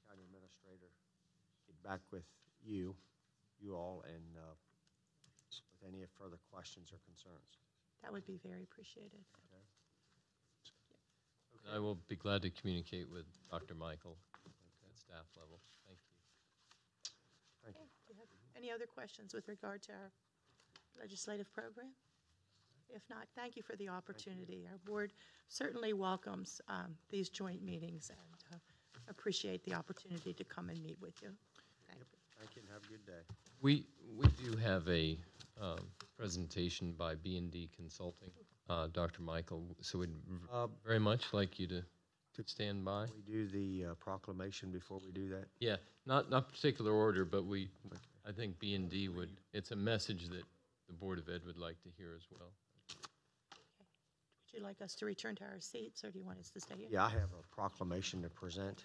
county administrator get back with you all, and with any further questions or concerns. That would be very appreciated. Okay. I will be glad to communicate with Dr. Michael at staff level. Thank you. Thank you. Do you have any other questions with regard to our legislative program? If not, thank you for the opportunity. Our board certainly welcomes these joint meetings and appreciate the opportunity to come and meet with you. Thank you. Thank you, and have a good day. We do have a presentation by B&D Consulting, Dr. Michael, so we'd very much like you to stand by. We do the proclamation before we do that. Yeah, not particular order, but I think B&D would, it's a message that the Board of Ed would like to hear as well. Would you like us to return to our seats, or do you want us to stay here? Yeah, I have a proclamation to present.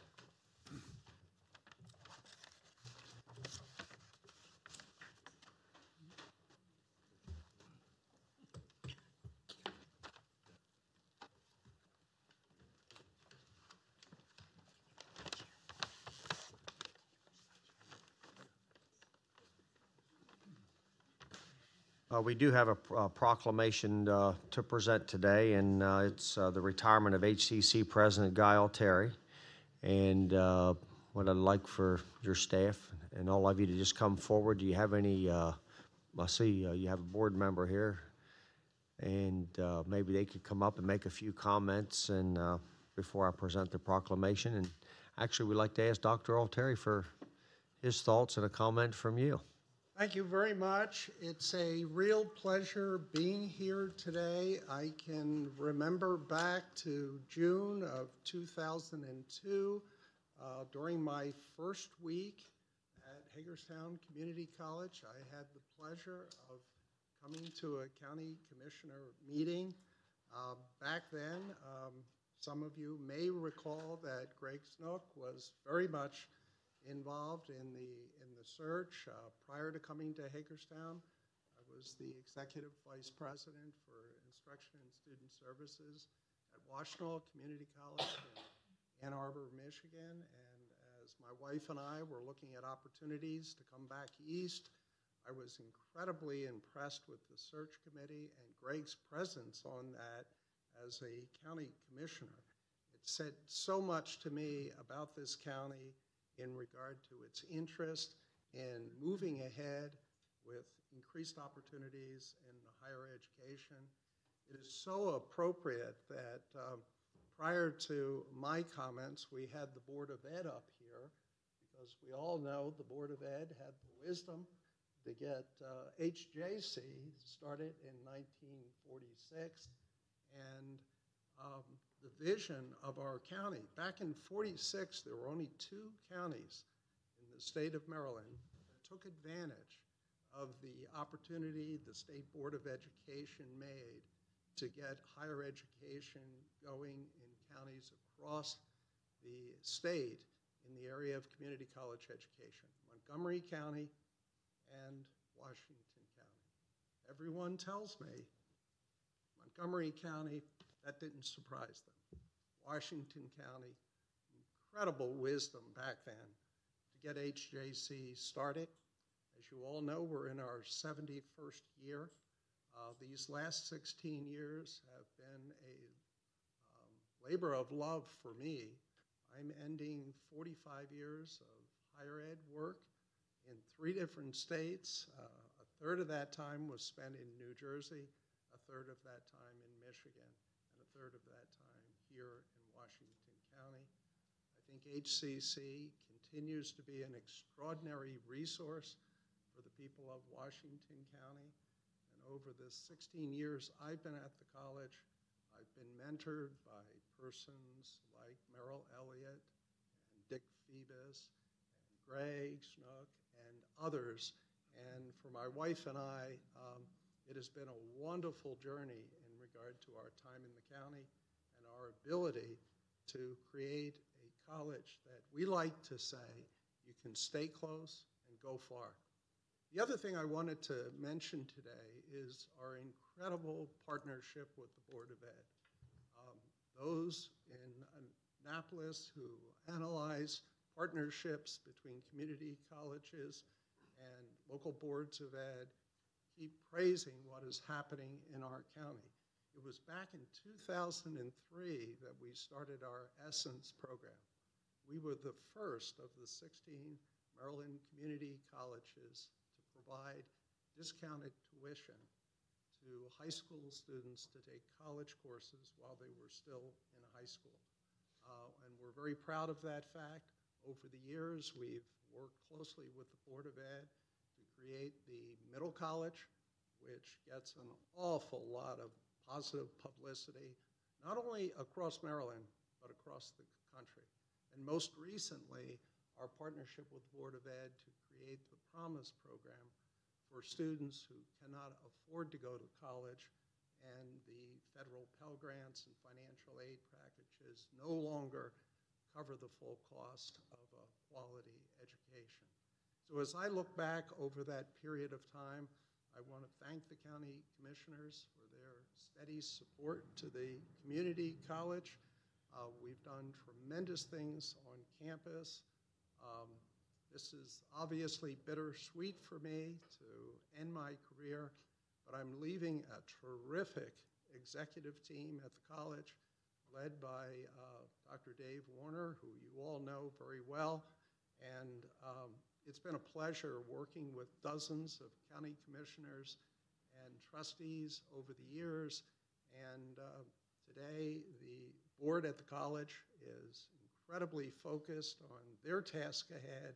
We do have a proclamation to present today, and it's the retirement of HCC President Guy Altieri. And what I'd like for your staff and all of you to just come forward. Do you have any, I see you have a board member here, and maybe they could come up and make a few comments and before I present the proclamation. And actually, we'd like to ask Dr. Altieri for his thoughts and a comment from you. Thank you very much. It's a real pleasure being here today. I can remember back to June of 2002, during my first week at Hagerstown Community College. I had the pleasure of coming to a county commissioner meeting. Back then, some of you may recall that Greg Snook was very much involved in the search. Prior to coming to Hagerstown, I was the executive vice president for instruction and student services at WashCo Community College in Ann Arbor, Michigan, and as my wife and I were looking at opportunities to come back east, I was incredibly impressed with the search committee and Greg's presence on that as a county commissioner. It said so much to me about this county in regard to its interest in moving ahead with increased opportunities in higher education. It is so appropriate that prior to my comments, we had the Board of Ed up here, because we all know the Board of Ed had the wisdom to get HJC started in 1946, and the vision of our county. Back in 46, there were only 2 counties in the state of Maryland that took advantage of the opportunity the State Board of Education made to get higher education going in counties across the state in the area of community college education, Montgomery County and Washington County. Everyone tells me Montgomery County, that didn't surprise them. Washington County, incredible wisdom back then to get HJC started. As you all know, we're in our 71st year. These last 16 years have been a labor of love for me. I'm ending 45 years of higher ed work in 3 different states. A third of that time was spent in New Jersey, a third of that time in Michigan, and a third of that time here in Washington County. I think HCC continues to be an extraordinary resource for the people of Washington County. And over the 16 years I've been at the college, I've been mentored by persons like Merrill Elliott and Dick Phoebus and Greg Schnook and others. And for my wife and I, it has been a wonderful journey in regard to our time in the county and our ability to create a college that we like to say you can stay close and go far. The other thing I wanted to mention today is our incredible partnership with the Board of Ed. Those in Annapolis who analyze partnerships between community colleges and local boards of ed keep praising what is happening in our county. It was back in 2003 that we started our Essence program. We were the first of the 16 Maryland community colleges to provide discounted tuition to high school students to take college courses while they were still in high school. And we're very proud of that fact. Over the years, we've worked closely with the Board of Ed to create the middle college, which gets an awful lot of positive publicity, not only across Maryland, but across the country. And most recently, our partnership with the Board of Ed to create the Promise program for students who cannot afford to go to college, and the federal Pell Grants and financial aid packages no longer cover the full cost of a quality education. So as I look back over that period of time, I want to thank the county commissioners for their steady support to the community college. We've done tremendous things on campus. This is obviously bittersweet for me to end my career, but I'm leaving a terrific executive team at the college led by Dr. Dave Warner, who you all know very well. And it's been a pleasure working with dozens of county commissioners and trustees over the years. And today, the board at the college is incredibly focused on their task ahead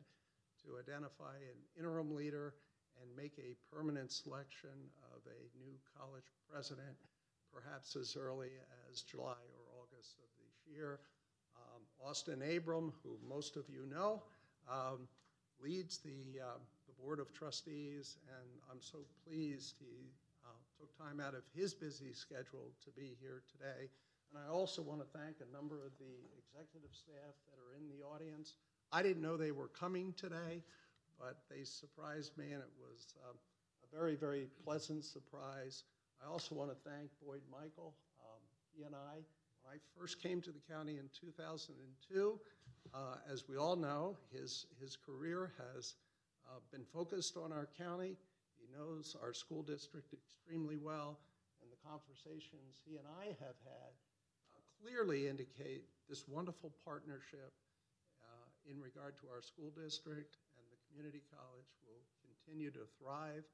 to identify an interim leader and make a permanent selection of a new college president, perhaps as early as July or August of this year. Austin Abram, who most of you know, leads the Board of Trustees, and I'm so pleased he took time out of his busy schedule to be here today. And I also want to thank a number of the executive staff that are in the audience. I didn't know they were coming today, but they surprised me, and it was a very, very pleasant surprise. I also want to thank Boyd Michael. He and I When I first came to the county in 2002, as we all know, his career has been focused on our county. He knows our school district extremely well, and the conversations he and I have had clearly indicate this wonderful partnership in regard to our school district, and the community college will continue to thrive.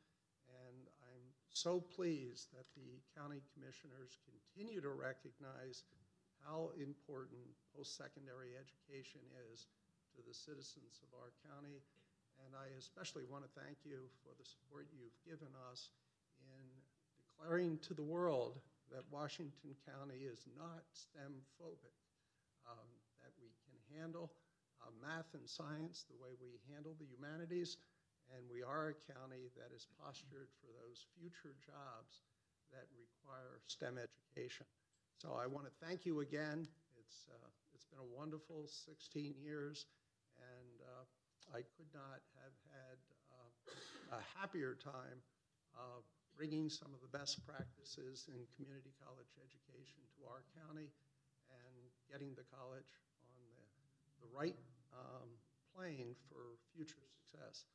And I'm so pleased that the county commissioners continue to recognize how important post-secondary education is to the citizens of our county. And I especially want to thank you for the support you've given us in declaring to the world that Washington County is not STEM phobic, that we can handle math and science the way we handle the humanities, and we are a county that is postured for those future jobs that require STEM education. So I want to thank you again. It's been a wonderful 16 years, and I could not have had a happier time bringing some of the best practices in community college education to our county and getting the college on the right plane for future success.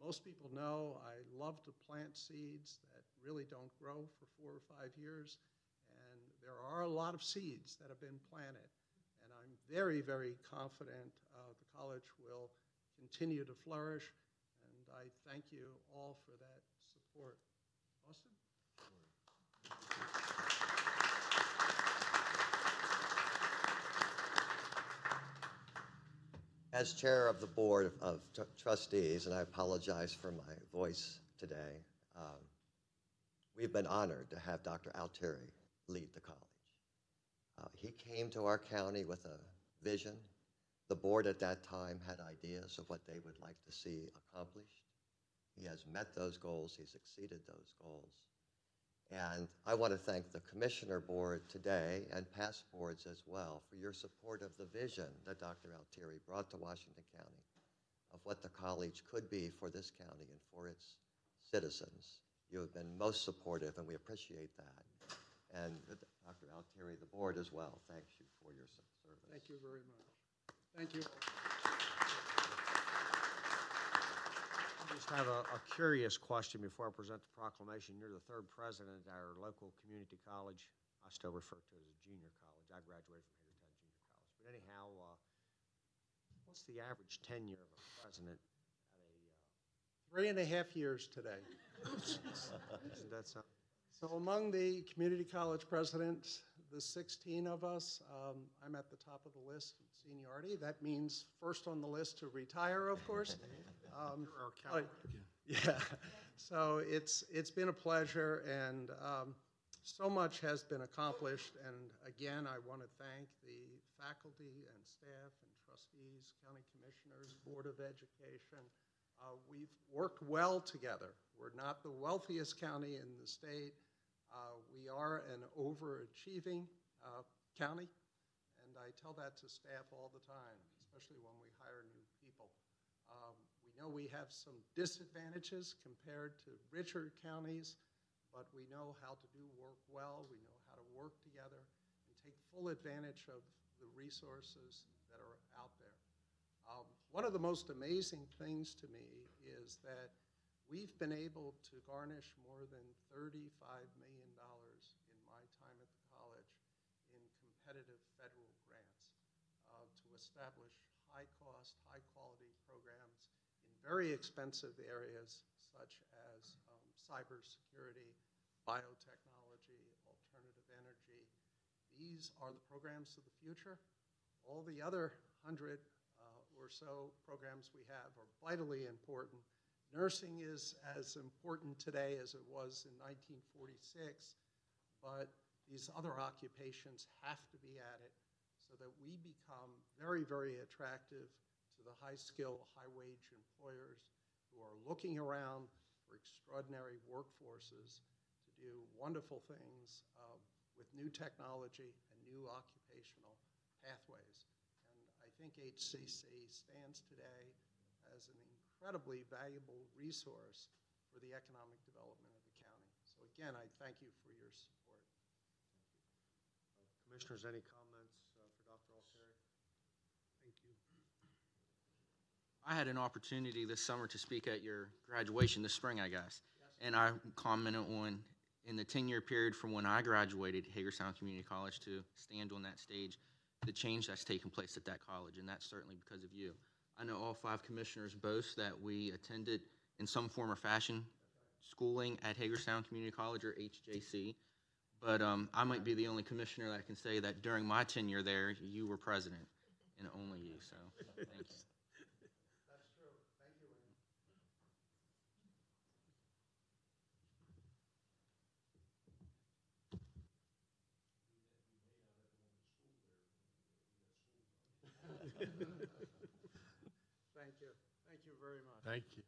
Most people know I love to plant seeds that really don't grow for 4 or 5 years, and there are a lot of seeds that have been planted, and I'm very, very confident the college will continue to flourish, and I thank you all for that support. Austin? As chair of the Board of Trustees, and I apologize for my voice today, we've been honored to have Dr. Altieri lead the college. He came to our county with a vision. The board at that time had ideas of what they would like to see accomplished. He has met those goals. He's exceeded those goals. And I want to thank the Commissioner Board today and past boards as well for your support of the vision that Dr. Altieri brought to Washington County of what the college could be for this county and for its citizens. You have been most supportive, and we appreciate that. And Dr. Altieri, the board as well, thanks you for your service. Thank you very much. Thank you. I just have a curious question before I present the proclamation. You're the 3rd president at our local community college. I still refer to it as a junior college. I graduated from Hagerstown Junior College. But anyhow, what's the average tenure of a president at a... 3.5 years today. Isn't that something? So among the community college presidents, the 16 of us, I'm at the top of the list in seniority. That means first on the list to retire, of course. Yeah, so it's been a pleasure, and so much has been accomplished. And again, I want to thank the faculty and staff and trustees, county commissioners, Board of Education. We've worked well together. We're not the wealthiest county in the state. We are an overachieving county, and I tell that to staff all the time, especially when we hire new people. We know we have some disadvantages compared to richer counties, but we know how to do work well. We know how to work together and take full advantage of the resources that are out there. One of the most amazing things to me is that we've been able to garnish more than $35 million in my time at the college in competitive federal grants to establish high-cost, high-quality programs in very expensive areas such as cybersecurity, biotechnology, alternative energy. These are the programs of the future. All the other 100 or so programs we have are vitally important. Nursing is as important today as it was in 1946, but these other occupations have to be added so that we become very, very attractive to the high-skill, high-wage employers who are looking around for extraordinary workforces to do wonderful things with new technology and new occupational pathways. I think HCC stands today as an incredibly valuable resource for the economic development of the county. So again, I thank you for your support. Commissioners, any comments for Dr. Altieri? Thank you. I had an opportunity this summer to speak at your graduation this spring, I guess. And I commented on, in the 10-year period from when I graduated Hagerstown Community College to stand on that stage, the change that's taken place at that college, and that's certainly because of you. I know all 5 commissioners boast that we attended in some form or fashion schooling at Hagerstown Community College, or HJC, but I might be the only commissioner that can say that during my tenure there, you were president, and only you, so thank you. That's true. Thank you. Thank you. Thank you very much. Thank you.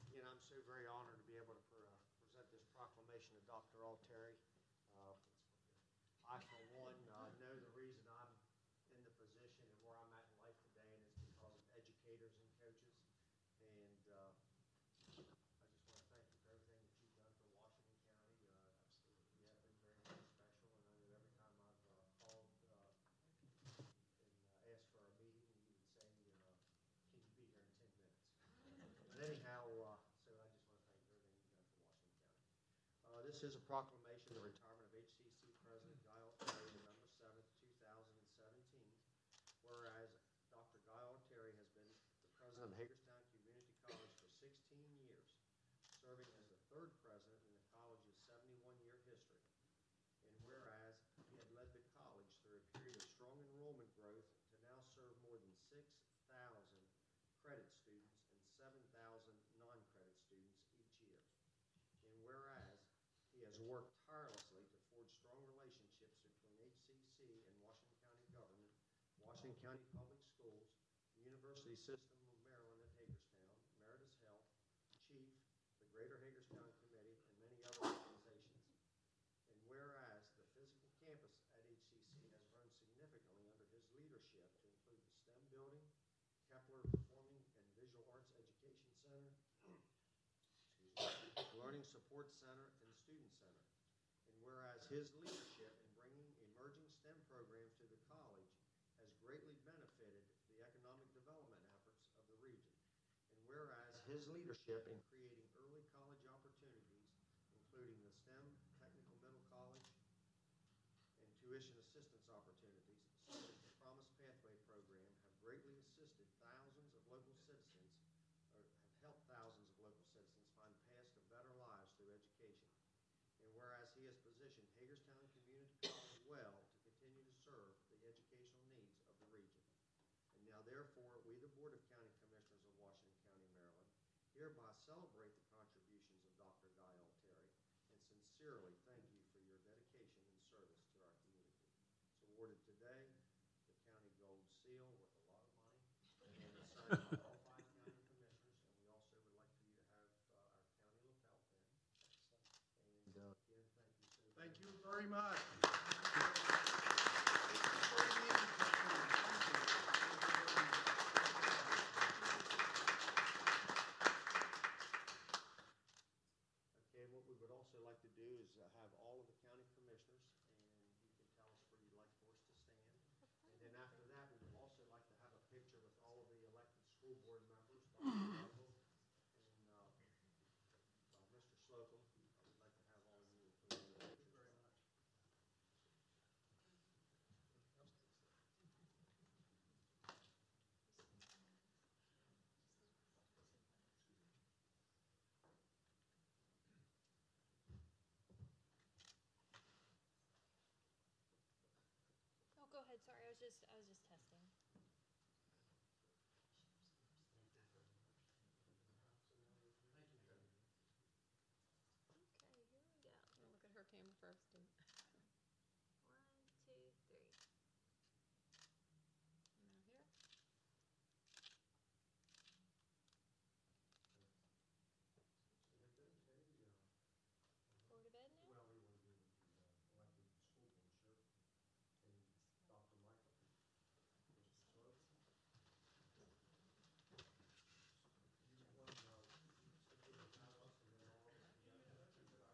Again, I'm so very honored to be able to present this proclamation to Dr. Altieri. I, for one, know the reason I'm in the position and where I'm at in life today, and it's because of educators and coaches. And I just want to thank you for everything that you've done for Washington County. You have been very, very special, and I know every time I've called and asked for a meeting, you would say, can you be here in 10 minutes? But anyhow, so I just want to thank you for everything you've done for Washington County. This is a proclamation of the retirement of HCC President Guy Altieri, November 7th, 2017. Whereas Dr. Guy Altieri has been the president of Hagerstown Community College for 16 years, serving as the 3rd president in the college's 71-year history. And whereas he had led the college through a period of strong enrollment growth to now serve more than 6,000 credit students and 7,000 non-credit students each year. And whereas he has worked tirelessly to forge strong relationships between HCC and Washington County government, Washington County Public Schools, the University System of Maryland at Hagerstown, Meritus Health, Chief, the Greater Hagerstown Committee, and many other organizations. And whereas the physical campus at HCC has grown significantly under his leadership to include the STEM building, Kepler Performing and Visual Arts Education Center, Learning Support Center, and Student Center. And whereas his leadership in bringing emerging STEM programs to the college has greatly benefited the economic development efforts of the region. And whereas his leadership in creating early college opportunities, including the STEM Technical Middle College and tuition assistance opportunities, such as the Promise Pathway program, have greatly assisted thousands of local citizens, or have helped thousands of local citizens find paths to better lives through education. And whereas he has positioned Hagerstown Community College well to continue to serve the educational needs of the region. And now therefore, we, the Board of County Commissioners of Washington County, Maryland, hereby celebrate the contributions of Dr. Guy Altieri and sincerely thank you for your dedication and service to our community. It's awarded today, the county gold seal with a lot of money, and it's signed by all 5 county commissioners, and we also would like for you to have our county lapel pin. And again, thank you so much. Thank you very much. Okay, what we would also like to do is have all of the county commissioners, and you can tell us where you'd like for us to stand. And then after that, we would also like to have a picture with all of the elected school board members, Dr. Michael and Mr. Slocum. I would like to have all of you included in the picture. Very much. Oh, go ahead. Sorry, I was just testing. Okay, here we go. I'm gonna look at her camera first. And 1, 2, 3. Now here. Board of Ed now? Well, we want to do with the elected school board, sure. And Dr. Michael, Mr. Slocum. You want to stick with the panelists and then all of us together?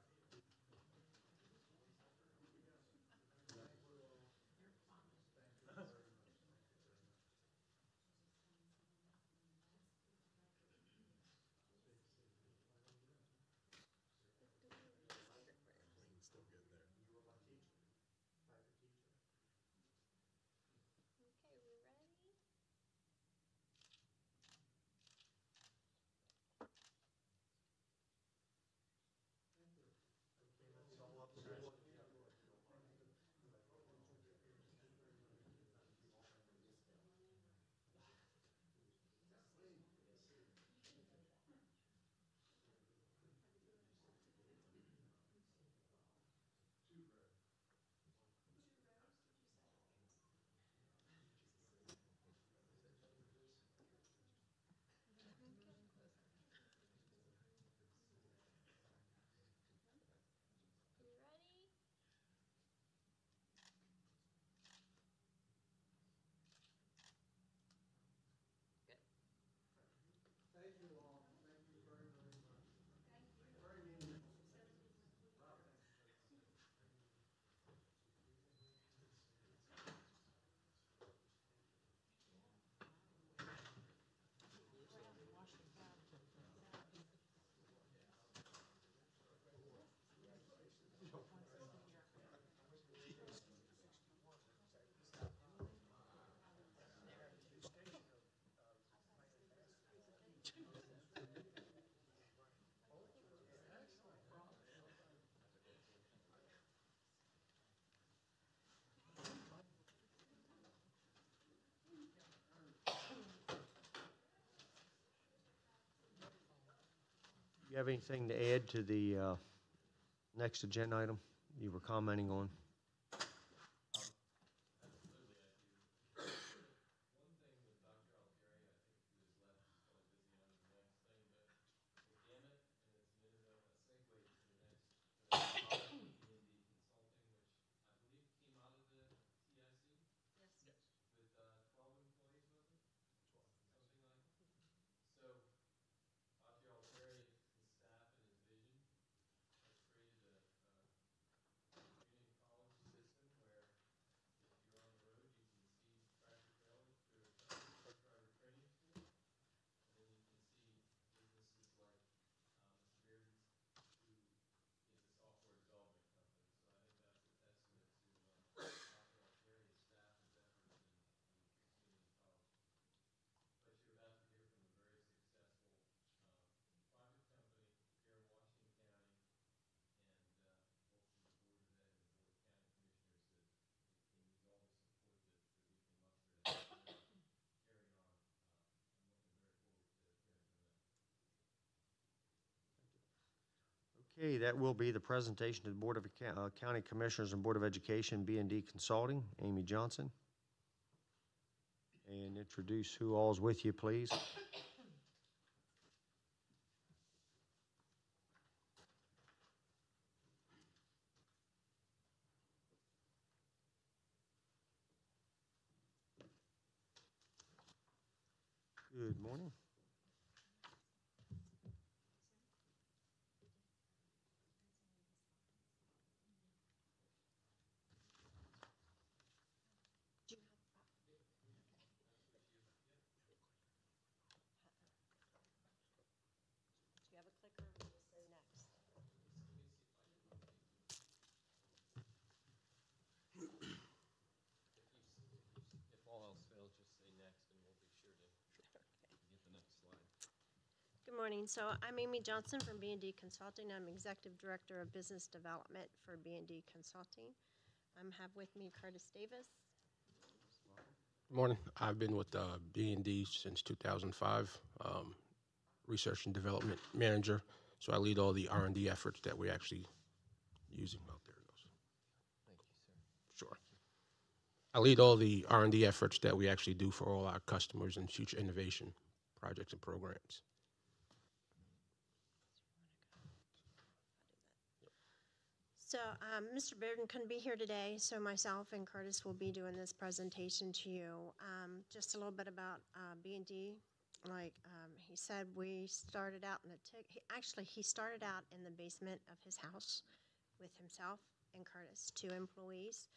You have anything to add to the next agenda item you were commenting on? Altieri, his staff and his vision has created a community college system where if you're on the road, you can see tractor trailers through a truck driver training school, and then you can see businesses like Mr. Bearden's, who is a software development company. So I think that's a testament to Dr. Altieri's staff, his efforts in the community college. But you're about to hear from a very successful private company here in Washington County, and both from the Board of Ed and the Board of County Commissioners, that they need all the support that we can muster to help them carry on. I'm looking very forward to hearing from them. Okay, that will be the presentation to the Board of County Commissioners and Board of Education, B&D Consulting, Amy Johnson. And introduce who all is with you, please. Good morning. Do you have a clicker? Or just say next. If all else fails, just say next, and we'll be sure to get the next slide. Good morning. So I'm Amy Johnson from B&D Consulting. I'm Executive Director of Business Development for B&D Consulting. I have with me Curtis Davis. Good morning. I've been with B&D since 2005, Research and Development Manager. So I lead all the R&D efforts that we're actually using. Oh, there it goes. Thank you, sir. Sure. I lead all the R&D efforts that we actually do for all our customers and future innovation projects and programs. So Mr. Bearden couldn't be here today, so myself and Curtis will be doing this presentation to you. Just a little bit about B&D. Like he said, we started out in the TIC. He started out in the basement of his house with himself and Curtis, 2 employees.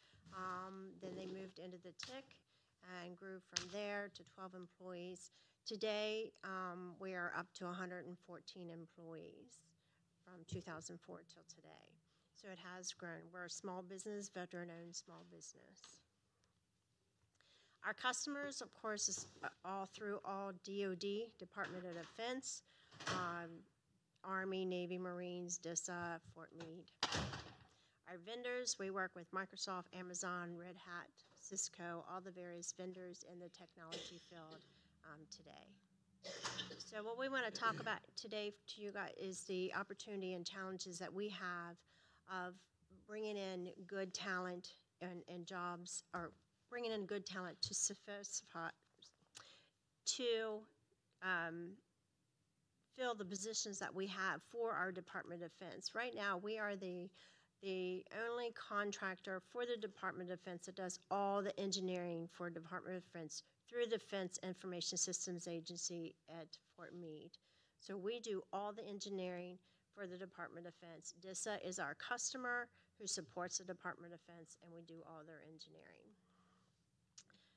Then they moved into the TIC and grew from there to 12 employees. Today, we are up to 114 employees from 2004 till today. So it has grown. We're a small business, veteran-owned small business. Our customers, of course, is all DOD, Department of Defense, Army, Navy, Marines, DISA, Fort Meade. Our vendors, we work with Microsoft, Amazon, Red Hat, Cisco, all the various vendors in the technology field today. So what we want to talk about today to you guys is the opportunity and challenges that we have of bringing in good talent and jobs, or bringing in good talent to fill the positions that we have for our Department of Defense. Right now, we are the only contractor for the Department of Defense that does all the engineering for Department of Defense through the Defense Information Systems Agency at Fort Meade. So we do all the engineering for the Department of Defense. DISA is our customer who supports the Department of Defense, and we do all their engineering.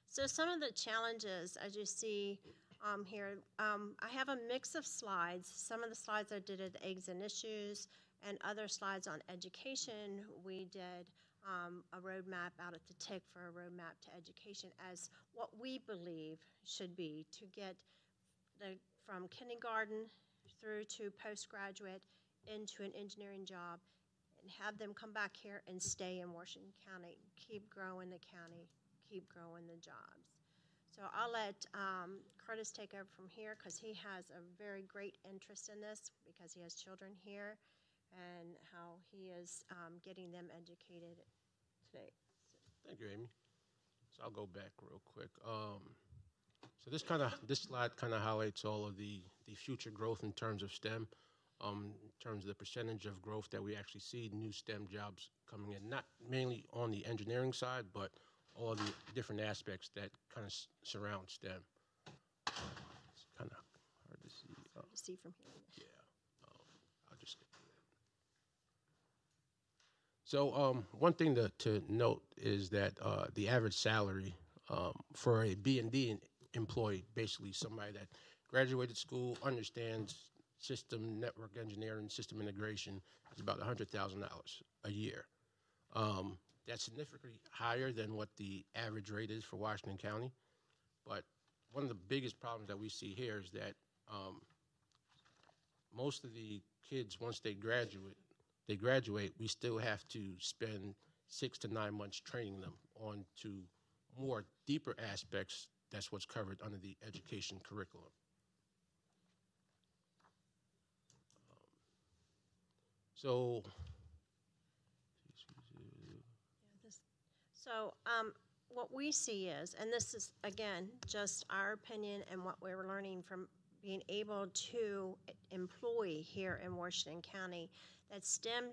So some of the challenges, as you see here, I have a mix of slides. Some of the slides I did at Eggs and Issues, and other slides on education. We did a roadmap out at the TIC for a roadmap to education as what we believe should be to get from kindergarten through to postgraduate into an engineering job, and have them come back here and stay in Washington County, keep growing the county, keep growing the jobs. So I'll let Curtis take over from here because he has a very great interest in this because he has children here and how he is getting them educated today. Thank you, Amy. So I'll go back real quick. So this slide kind of highlights all of the future growth in terms of STEM, in terms of the percentage of growth that we actually see new STEM jobs coming in, not mainly on the engineering side, but all the different aspects that kind of surround STEM. It's kind of hard to see. Hard to see from here. Yeah, I'll just skip through that. So one thing to note is that the average salary for a B&D employee, basically somebody that graduated school, understands system network engineering, system integration, is about $100,000 a year. That's significantly higher than what the average rate is for Washington County. But one of the biggest problems that we see here is that most of the kids, once they graduate, we still have to spend 6 to 9 months training them on to more deeper aspects. That's what's covered under the education curriculum. So what we see is, and this is, again, just our opinion and what we're learning from being able to employ here in Washington County, that STEM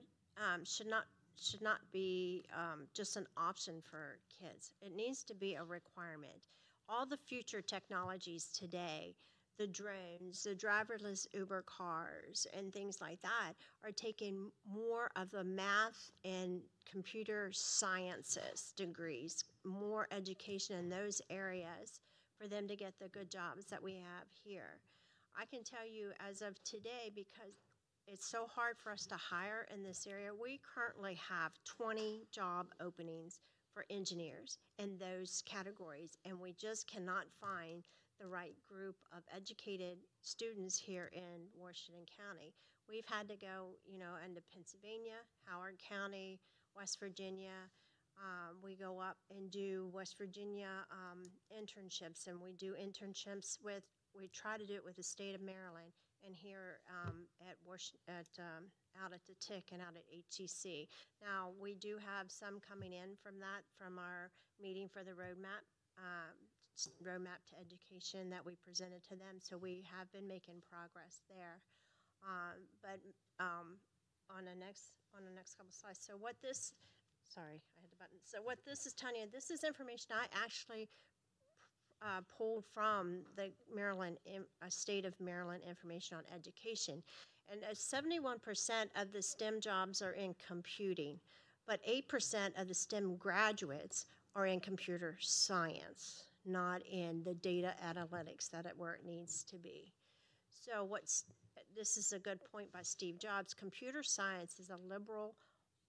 should not be just an option for kids. It needs to be a requirement. All the future technologies today, the drones, the driverless Uber cars, and things like that are taking more of the math and computer sciences degrees, more education in those areas for them to get the good jobs that we have here. I can tell you as of today, because it's so hard for us to hire in this area, we currently have 20 job openings for engineers in those categories, and we just cannot find the right group of educated students here in Washington County. We've had to go, into Pennsylvania, Howard County, West Virginia. We go up and do West Virginia internships, and we do internships we try to do it with the state of Maryland and here out at the TIC and out at HCC. Now, we do have some coming in from our meeting for the roadmap to education that we presented to them. So we have been making progress there. But on the next couple slides. So what this, sorry, I had the button. So what this is telling you, this is information I actually pulled from the state of Maryland information on education. And 71% of the STEM jobs are in computing, but 8% of the STEM graduates are in computer science, not in the data analytics where it needs to be. So this is a good point by Steve Jobs. Computer science is a liberal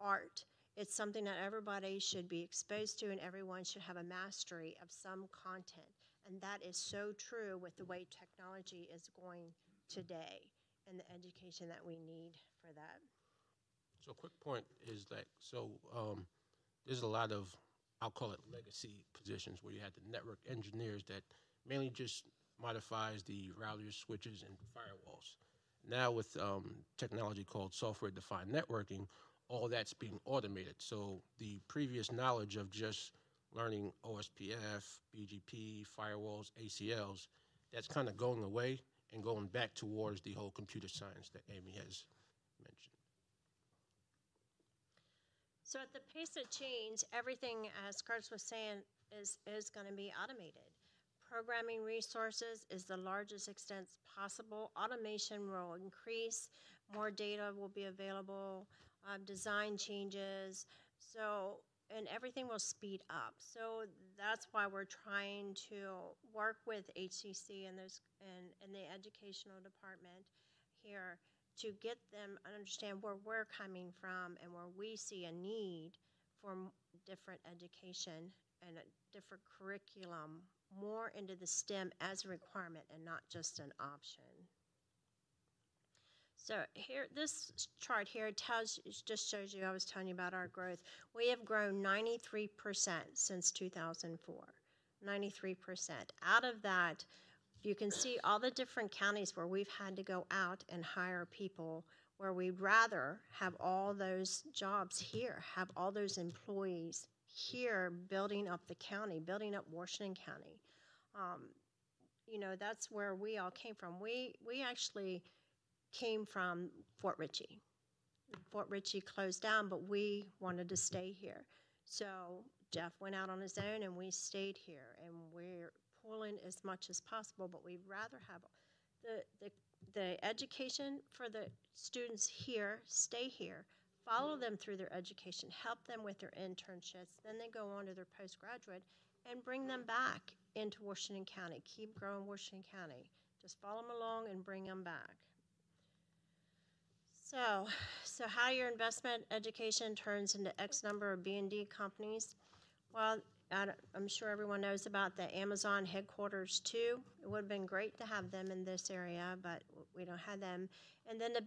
art. It's something that everybody should be exposed to, and everyone should have a mastery of some content. And that is so true with the way technology is going today and the education that we need for that. So a quick point is that, there's a lot of, I'll call it legacy positions, where you had the network engineers that mainly just modifies the routers, switches, and firewalls. Now with technology called software-defined networking, all that's being automated. So the previous knowledge of just learning OSPF, BGP, firewalls, ACLs, that's kind of going away and going back towards the whole computer science that Amy has mentioned. So at the pace of change, everything, as Curtis was saying, is going to be automated. Programming resources is the largest extent possible. Automation will increase. More data will be available. Design changes. And everything will speed up. So that's why we're trying to work with HCC and the educational department here to get them to understand where we're coming from and where we see a need for different education and a different curriculum, more into the STEM as a requirement and not just an option. So here, this chart here just shows you, I was telling you about our growth. We have grown 93% since 2004. 93%. Out of that, you can see all the different counties where we've had to go out and hire people, where we'd rather have all those jobs here, have all those employees here building up the county, building up Washington County. You know, that's where we all came from. We actually came from Fort Ritchie. Fort Ritchie closed down, but we wanted to stay here. So Jeff went out on his own and we stayed here, and we're pulling as much as possible, but we'd rather have the education for the students here, stay here, follow them through their education, help them with their internships, then they go on to their postgraduate, and bring them back into Washington County, keep growing Washington County. Just follow them along and bring them back. So how your investment education turns into X number of B&D companies. Well, I'm sure everyone knows about the Amazon headquarters too. It would have been great to have them in this area, but we don't have them. And then the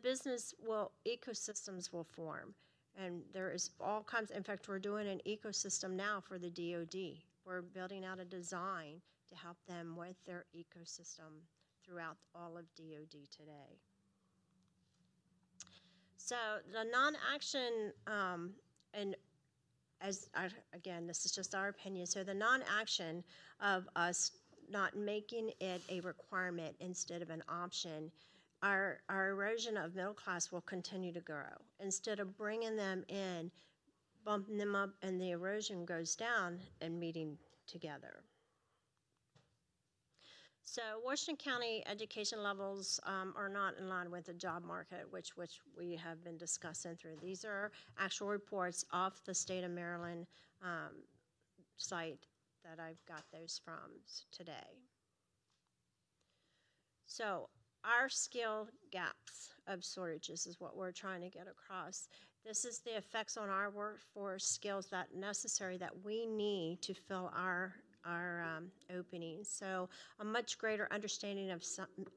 ecosystems will form. And there is all kinds, in fact, we're doing an ecosystem now for the DoD. We're building out a design to help them with their ecosystem throughout all of DoD today. So the non-action, and again, this is just our opinion, so the non-action of us not making it a requirement instead of an option, our erosion of middle class will continue to grow. Instead of bringing them in, bumping them up, and the erosion goes down and meeting together. So Washington County education levels are not in line with the job market, which we have been discussing through. These are actual reports off the state of Maryland site that I've got those from today. So our skill gaps of shortages is what we're trying to get across. This is the effects on our workforce skills that necessary that we need to fill our openings. So a much greater understanding of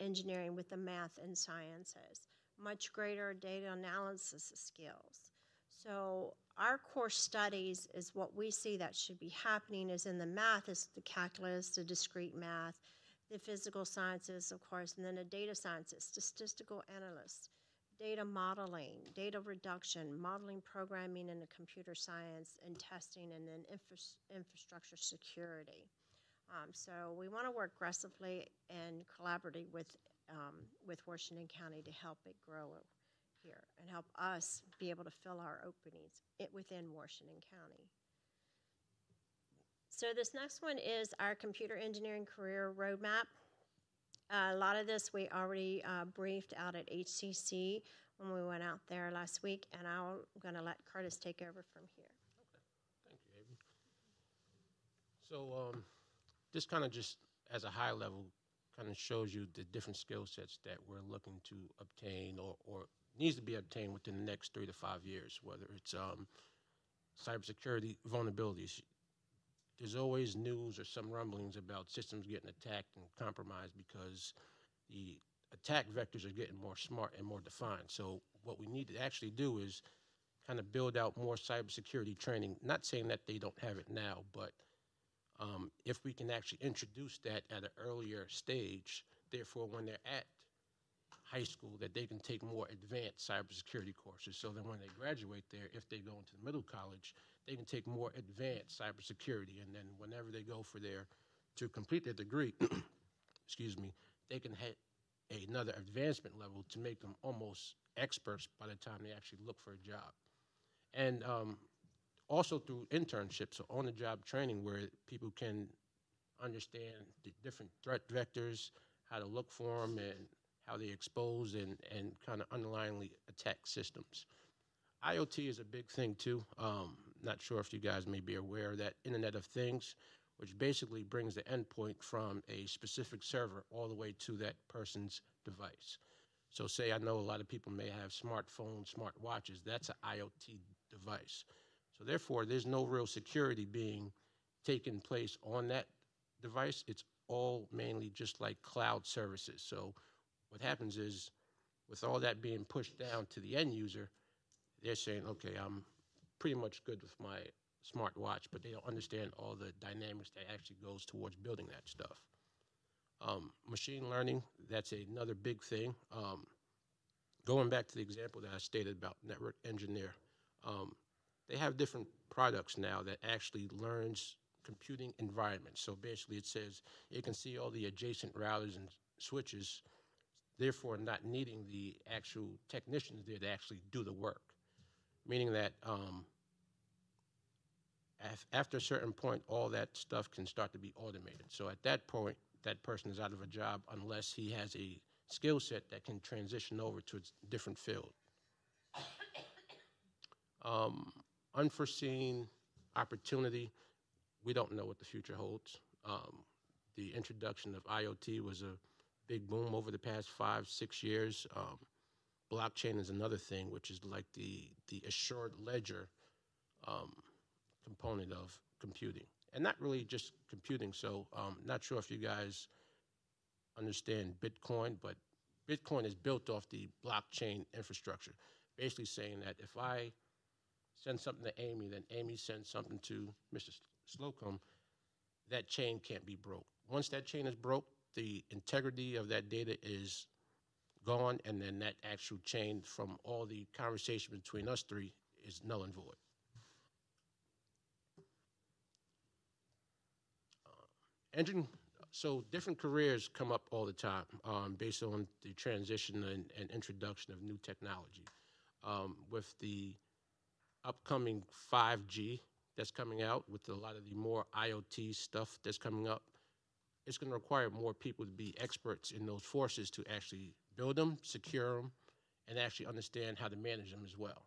engineering with the math and sciences, much greater data analysis skills. So our core studies is what we see that should be happening is in the math is the calculus, the discrete math, the physical sciences, of course, and then the data sciences, statistical analysts, data modeling, data reduction, modeling, programming, and the computer science, and testing, and then infrastructure security. So we want to work aggressively and collaboratively with Washington County to help it grow here and help us be able to fill our openings within Washington County. So this next one is our computer engineering career roadmap. A lot of this we already briefed out at HCC when we went out there last week, and I'm going to let Curtis take over from here. Okay. Thank you, Avery. So this kind of just, as a high level, kind of shows you the different skill sets that we're looking to obtain or needs to be obtained within the next 3 to 5 years, whether it's cybersecurity vulnerabilities. There's always news or some rumblings about systems getting attacked and compromised because the attack vectors are getting more smart and more defined. So what we need to actually do is kind of build out more cybersecurity training, not saying that they don't have it now, but if we can actually introduce that at an earlier stage, therefore when they're at high school, that they can take more advanced cybersecurity courses, so that when they graduate there, if they go into the middle college, they can take more advanced cybersecurity, and then whenever they go to complete their degree, excuse me, they can hit another advancement level to make them almost experts by the time they actually look for a job. And also through internships, so on-the-job training, where people can understand the different threat vectors, how to look for them, and how they expose and kind of underlyingly attack systems. IoT is a big thing too. Not sure if you guys may be aware of that Internet of Things, which basically brings the endpoint from a specific server all the way to that person's device. So say I know a lot of people may have smartphones, smart watches. That's an IoT device. So therefore, there's no real security being taken place on that device. It's all mainly just like cloud services. So what happens is, with all that being pushed down to the end user, they're saying, okay, I'm pretty much good with my smartwatch, but they don't understand all the dynamics that actually goes towards building that stuff. Machine learning, that's another big thing. Going back to the example that I stated about network engineer, they have different products now that actually learns computing environments. So basically it says it can see all the adjacent routers and switches, therefore not needing the actual technicians there to actually do the work. Meaning that after a certain point, all that stuff can start to be automated. So at that point, that person is out of a job unless he has a skill set that can transition over to a different field. Unforeseen opportunity, we don't know what the future holds. The introduction of IoT was a big boom over the past 5-6 years. Blockchain is another thing, which is like the assured ledger component of computing. And not really just computing, so not sure if you guys understand Bitcoin, but Bitcoin is built off the blockchain infrastructure, basically saying that if I send something to Amy, then Amy sends something to Mr. Slocum, that chain can't be broke. Once that chain is broke, the integrity of that data is gone, and then that actual chain from all the conversation between us three is null and void. So different careers come up all the time based on the transition and introduction of new technology. With the upcoming 5G that's coming out, with a lot of the more IoT stuff that's coming up, it's going to require more people to be experts in those forces to actually build them, secure them, and actually understand how to manage them as well.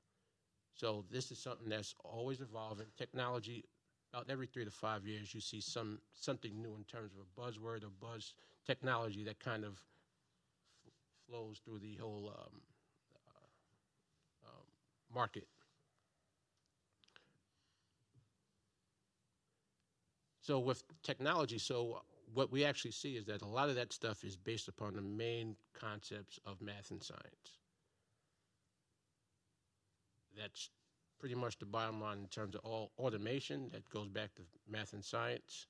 So this is something that's always evolving. Technology, about every 3 to 5 years, you see something new in terms of a buzzword or buzz technology that kind of flows through the whole market. So with technology, what we actually see is that a lot of that stuff is based upon the main concepts of math and science. That's pretty much the bottom line in terms of all automation. That goes back to math and science.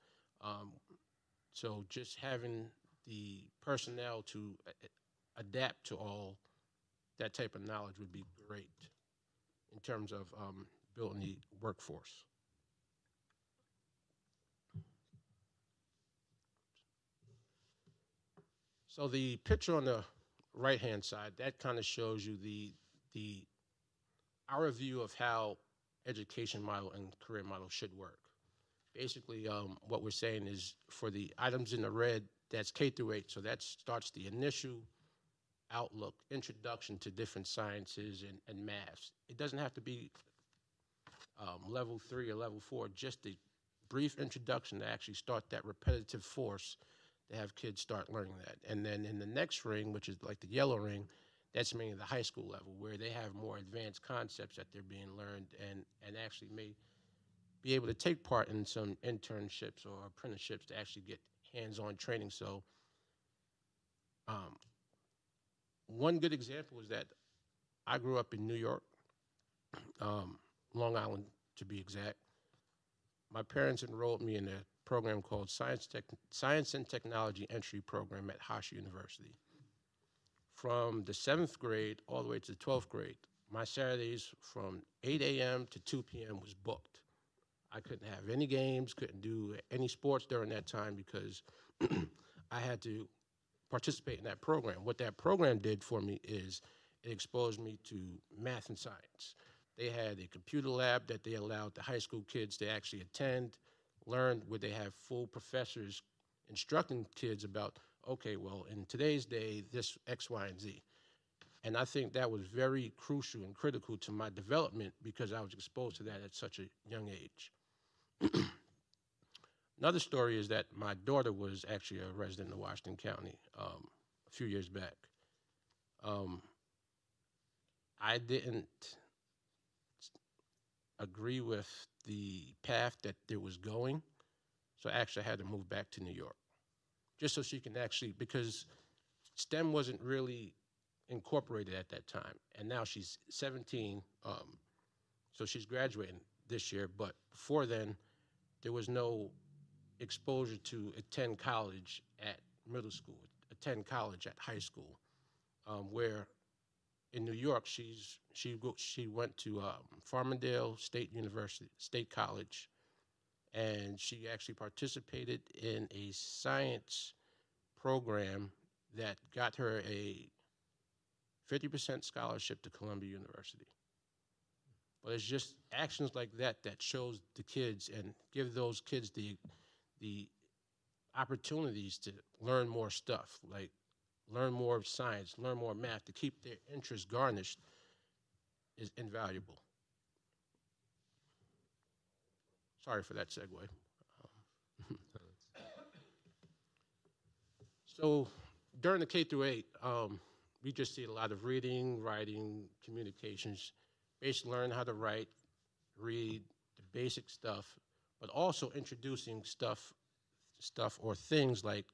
So just having the personnel to adapt to all that type of knowledge would be great in terms of building the workforce. So the picture on the right-hand side, that kind of shows you our view of how education model and career model should work. Basically, what we're saying is for the items in the red, that's K through 8, so that starts the initial outlook, introduction to different sciences and maths. It doesn't have to be level 3 or level 4, just the brief introduction to actually start that repetitive force to have kids start learning that. And then in the next ring, which is like the yellow ring, that's mainly the high school level, where they have more advanced concepts that they're being learned and actually may be able to take part in some internships or apprenticeships to actually get hands-on training. So one good example is that I grew up in New York, Long Island to be exact. My parents enrolled me in a program called Science and Technology Entry Program at Hofstra University. From the 7th grade all the way to the 12th grade, my Saturdays from 8 a.m. to 2 p.m. was booked. I couldn't have any games, couldn't do any sports during that time because I had to participate in that program. What that program did for me is it exposed me to math and science. They had a computer lab that they allowed the high school kids to actually attend, learn, where they have full professors instructing kids about, okay, well, in today's day, this X, Y, and Z. And I think that was very crucial and critical to my development because I was exposed to that at such a young age. Another story is that my daughter was actually a resident of Washington County a few years back. I didn't agree with the path that it was going, so actually I had to move back to New York, just so she can actually, because STEM wasn't really incorporated at that time, and now she's 17, so she's graduating. this year, but before then, there was no exposure to attend college at middle school, attend college at high school, where in New York, she went to Farmingdale State University, State College, and she actually participated in a science program that got her a 50% scholarship to Columbia University. But it's just actions like that that shows the kids and give those kids the opportunities to learn more stuff, like learn more science, learn more math, to keep their interest garnished is invaluable. Sorry for that segue. So during the K through 8, we just see a lot of reading, writing, communications, basically learn how to write, read, the basic stuff, but also introducing stuff or things like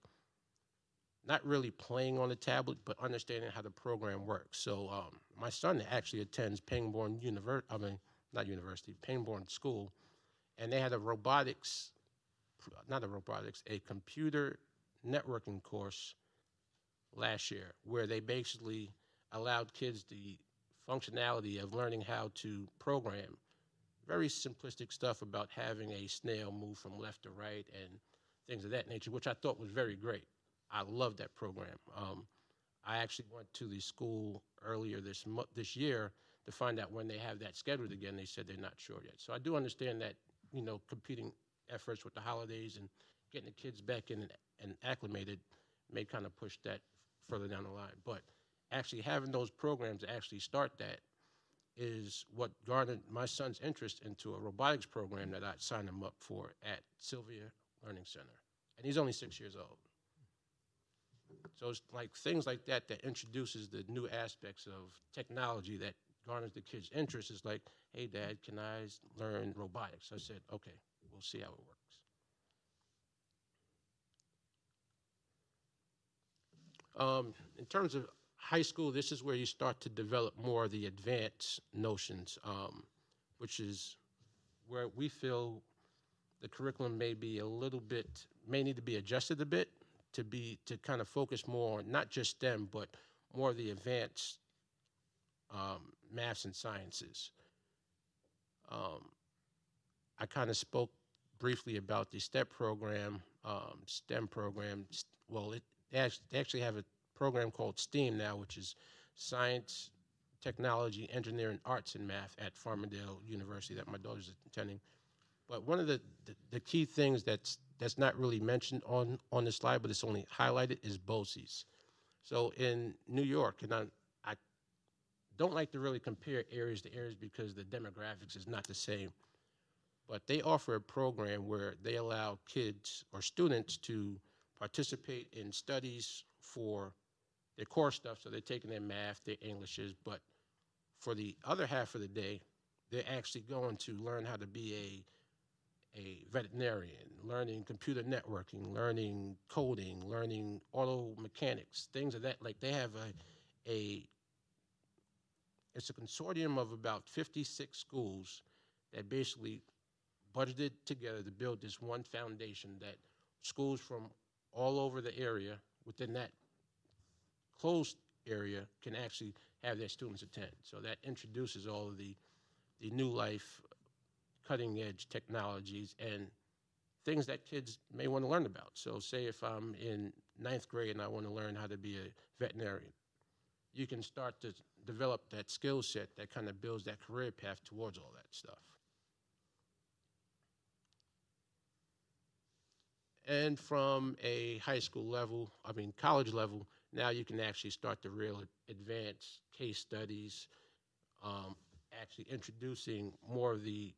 not really playing on the tablet, but understanding how the program works. So my son actually attends Pangbourne Pangbourne School, and they had a computer networking course last year where they basically allowed kids the functionality of learning how to program. Very simplistic stuff about having a snail move from left to right and things of that nature, which I thought was very great. I love that program. I actually went to the school earlier this year to find out when they have that scheduled again. They said they're not sure yet. So I do understand that, competing efforts with the holidays and getting the kids back in and acclimated may kind of push that further down the line. But actually having those programs to actually start that is what garnered my son's interest into a robotics program that I signed him up for at Sylvia Learning Center. And he's only 6 years old. So it's like things like that that introduces the new aspects of technology that garners the kids' interest. Is like, hey, Dad, can I learn robotics? I said, okay, we'll see how it works. In terms of high school, this is where you start to develop more of the advanced notions, which is where we feel the curriculum may need to be adjusted a bit to kind of focus more on not just STEM, but more of the advanced maths and sciences. I kind of spoke briefly about the STEP program, STEM program. Well, they actually have a program called STEAM now, which is Science, Technology, Engineering, Arts, and Math at Farmingdale University that my daughter's attending. But one of the key things that's not really mentioned on the slide, but it's only highlighted, is BOCES. So in New York, and I don't like to really compare areas to areas because the demographics is not the same, but they offer a program where they allow kids or students to participate in studies for their core stuff, so they're taking their math, their Englishes, but for the other half of the day, they're actually going to learn how to be a veterinarian, learning computer networking, learning coding, learning auto mechanics, things of that. Like they have it's a consortium of about 56 schools that basically budgeted together to build this one foundation that schools from all over the area within that closed area can actually have their students attend. So that introduces all of the new life, cutting edge technologies and things that kids may want to learn about. So say if I'm in 9th grade and I want to learn how to be a veterinarian, you can start to develop that skill set that kind of builds that career path towards all that stuff. And from a college level, now you can actually start the real advanced case studies, actually introducing more of the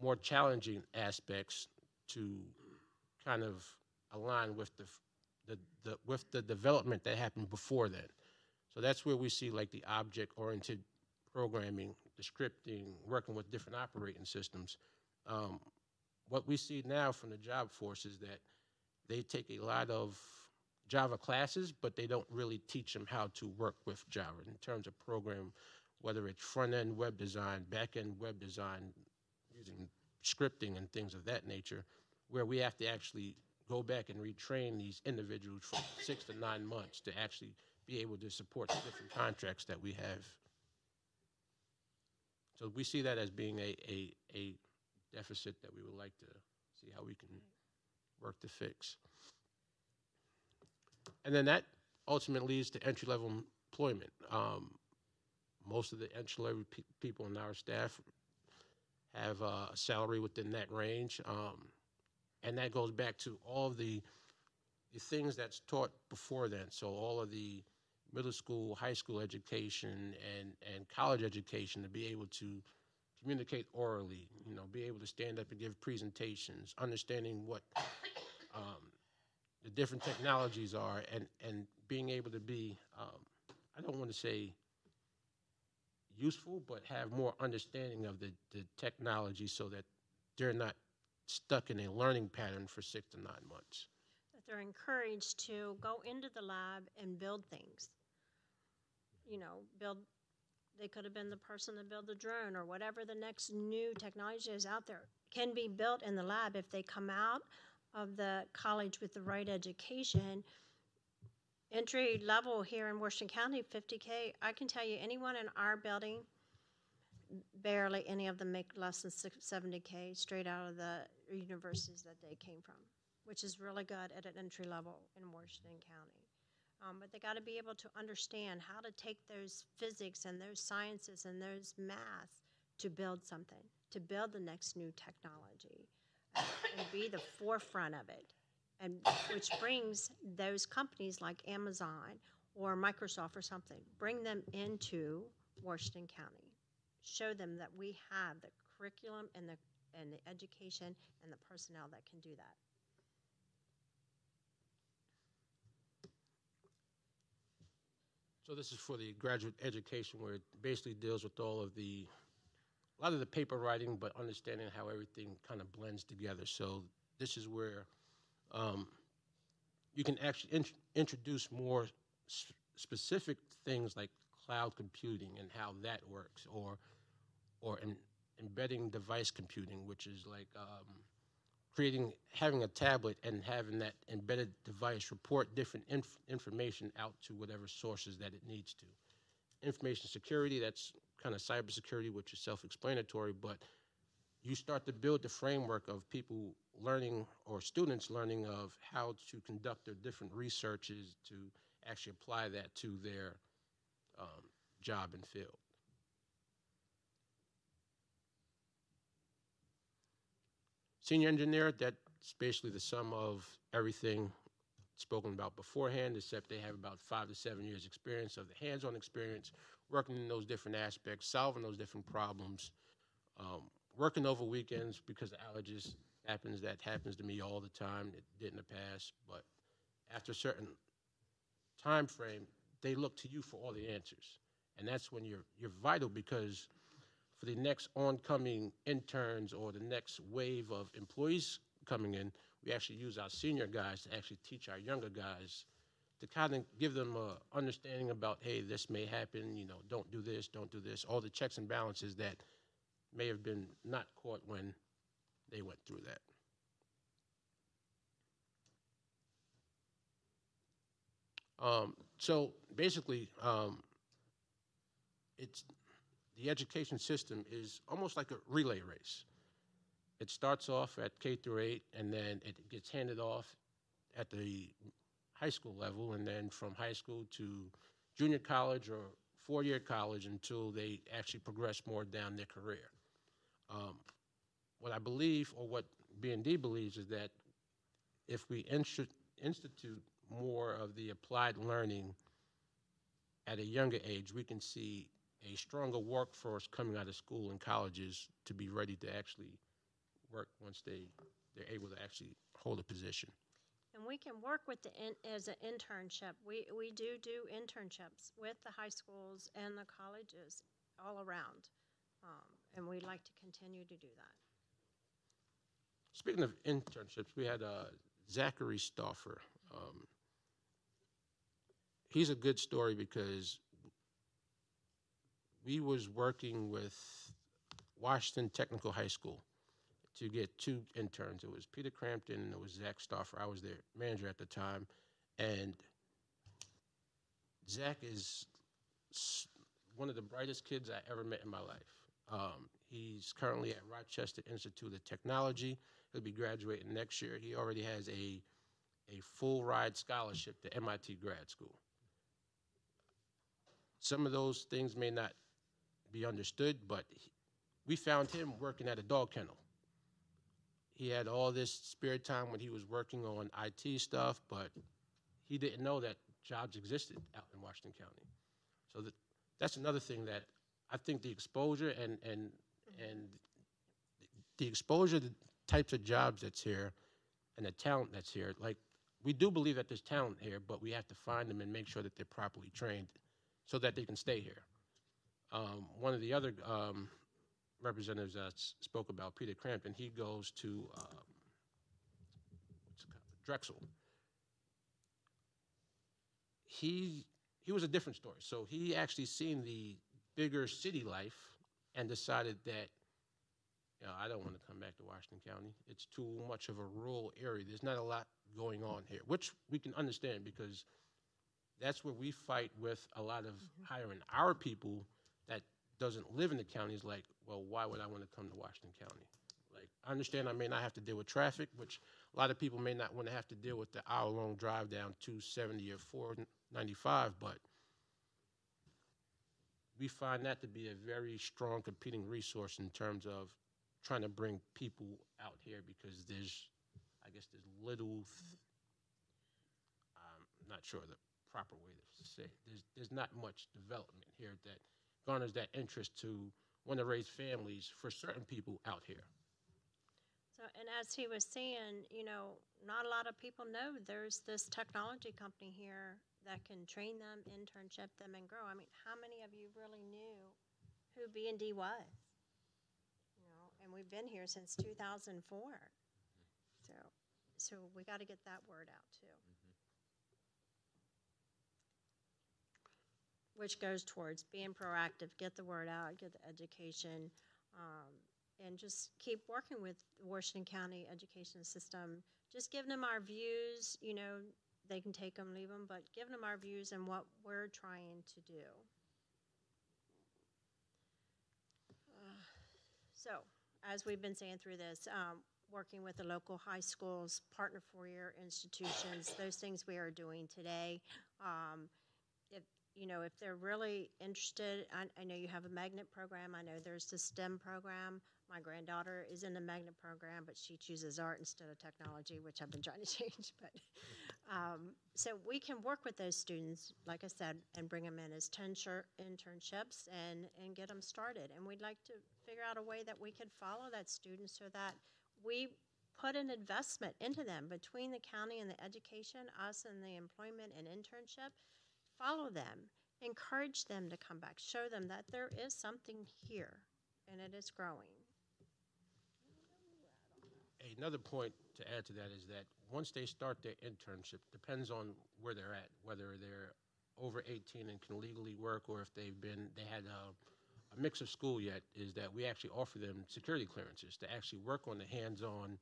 more challenging aspects to kind of align with the development that happened before then. So that's where we see like the object-oriented programming, the scripting, working with different operating systems. What we see now from the job force is that they take a lot of Java classes, but they don't really teach them how to work with Java in terms of program, whether it's front-end web design, back-end web design, using scripting and things of that nature, where we have to actually go back and retrain these individuals for 6 to 9 months to actually be able to support the different contracts that we have. So we see that as being a deficit that we would like to see how we can work to fix. And then that ultimately leads to entry-level employment. Most of the entry-level people in our staff have a salary within that range. And that goes back to all the things that's taught before then. So all of the middle school, high school education, and college education to be able to communicate orally, be able to stand up and give presentations, understanding what the different technologies are, and being able to be, I don't want to say useful, but have more understanding of the technology so that they're not stuck in a learning pattern for 6 to 9 months. That they're encouraged to go into the lab and build things. They could have been the person to build the drone, or whatever the next new technology is out there can be built in the lab if they come out of the college with the right education. Entry level here in Washington County, $50K. I can tell you, anyone in our building, barely any of them make less than $70K straight out of the universities that they came from, which is really good at an entry level in Washington County. But they got to be able to understand how to take those physics and those sciences and those math to build something, to build the next new technology, and be the forefront of it. And which brings those companies like Amazon or Microsoft or something, bring them into Washington County. Show them that we have the curriculum and the education and the personnel that can do that. So this is for the graduate education, where it basically deals with a lot of the paper writing, but understanding how everything kind of blends together. So this is where you can actually introduce more specific things like cloud computing and how that works, or embedding device computing, which is like having a tablet and having that embedded device report different information out to whatever sources that it needs to. Information security, that's kind of cybersecurity, which is self-explanatory, but you start to build the framework of people learning, or students learning, of how to conduct their different researches to actually apply that to their job and field. Senior engineer, that's basically the sum of everything spoken about beforehand, except they have about 5 to 7 years experience of the hands-on experience, working in those different aspects, solving those different problems, working over weekends because of allergies. That happens to me all the time. It did in the past, but after a certain time frame, they look to you for all the answers. And that's when you're vital, because for the next oncoming interns or the next wave of employees coming in, we actually use our senior guys to actually teach our younger guys, to kind of give them an understanding about, hey, this may happen, don't do this, all the checks and balances that may have been not caught when they went through that. So basically, the education system is almost like a relay race. It starts off at K through 8, and then it gets handed off at the high school level, and then from high school to junior college or four-year college until they actually progress more down their career. What I believe, or what B&D believes, is that if we institute more of the applied learning at a younger age, we can see a stronger workforce coming out of school and colleges to be ready to actually work once they're able to actually hold a position. And we can work with as an internship. We do internships with the high schools and the colleges all around, and we'd like to continue to do that. Speaking of internships, we had Zachary Stauffer. He's a good story because we was working with Washington Technical High School to get 2 interns. It was Peter Crampton and it was Zach Stoffer. I was their manager at the time. And Zach is one of the brightest kids I ever met in my life. He's currently at Rochester Institute of Technology. He'll be graduating next year. He already has a full ride scholarship to MIT grad school. Some of those things may not be understood, but we found him working at a dog kennel. He had all this spare time when he was working on IT stuff, but he didn't know that jobs existed out in Washington County. So that's another thing that I think the exposure and the exposure, the types of jobs that's here and the talent that's here, like, we do believe that there's talent here, but we have to find them and make sure that they're properly trained so that they can stay here. One of the other representatives that spoke about, Peter Crampton, he goes to Drexel. He was a different story. So he actually seen the bigger city life and decided that, I don't want to come back to Washington County. It's too much of a rural area. There's not a lot going on here, which we can understand because that's where we fight with a lot of hiring our people that doesn't live in the counties. Like, well, why would I want to come to Washington County? Like, I understand I may not have to deal with traffic, which a lot of people may not want to have to deal with the hour-long drive down 270 or 495, but we find that to be a very strong competing resource in terms of trying to bring people out here because there's little, I'm not sure the proper way to say it. There's not much development here that garners that interest to want to raise families for certain people out here. So, and as he was saying, not a lot of people know there's this technology company here that can train them, internship them, and grow. I mean, how many of you really knew who B&D was? And we've been here since 2004. So we got to get that word out too. Which goes towards being proactive, get the word out, get the education, and just keep working with the Washington County education system. Just giving them our views, they can take them, leave them, but giving them our views and what we're trying to do. So, as we've been saying through this, working with the local high schools, partner four-year institutions, those things we are doing today. If they're really interested, I know you have a magnet program. I know there's the STEM program. My granddaughter is in the magnet program, but she chooses art instead of technology, which I've been trying to change. But so we can work with those students, like I said, and bring them in as internships and get them started. And we'd like to figure out a way that we could follow that student so that we put an investment into them between the county and the education, us and the employment and internship. Follow them, encourage them to come back, show them that there is something here and it is growing. Another point to add to that is that once they start their internship, depends on where they're at, whether they're over 18 and can legally work or if they had a mix of school yet, is that we actually offer them security clearances to actually work on the hands-on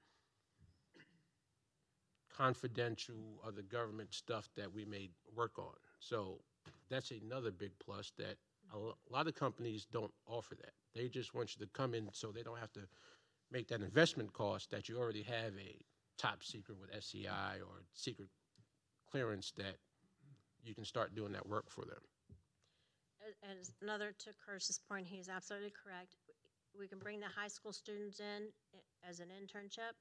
confidential other government stuff that we may work on. So that's another big plus that a lot of companies don't offer that. They just want you to come in so they don't have to make that investment cost that you already have a top secret with SCI or secret clearance that you can start doing that work for them. As another to Curtis's point, he is absolutely correct. We can bring the high school students in as an internship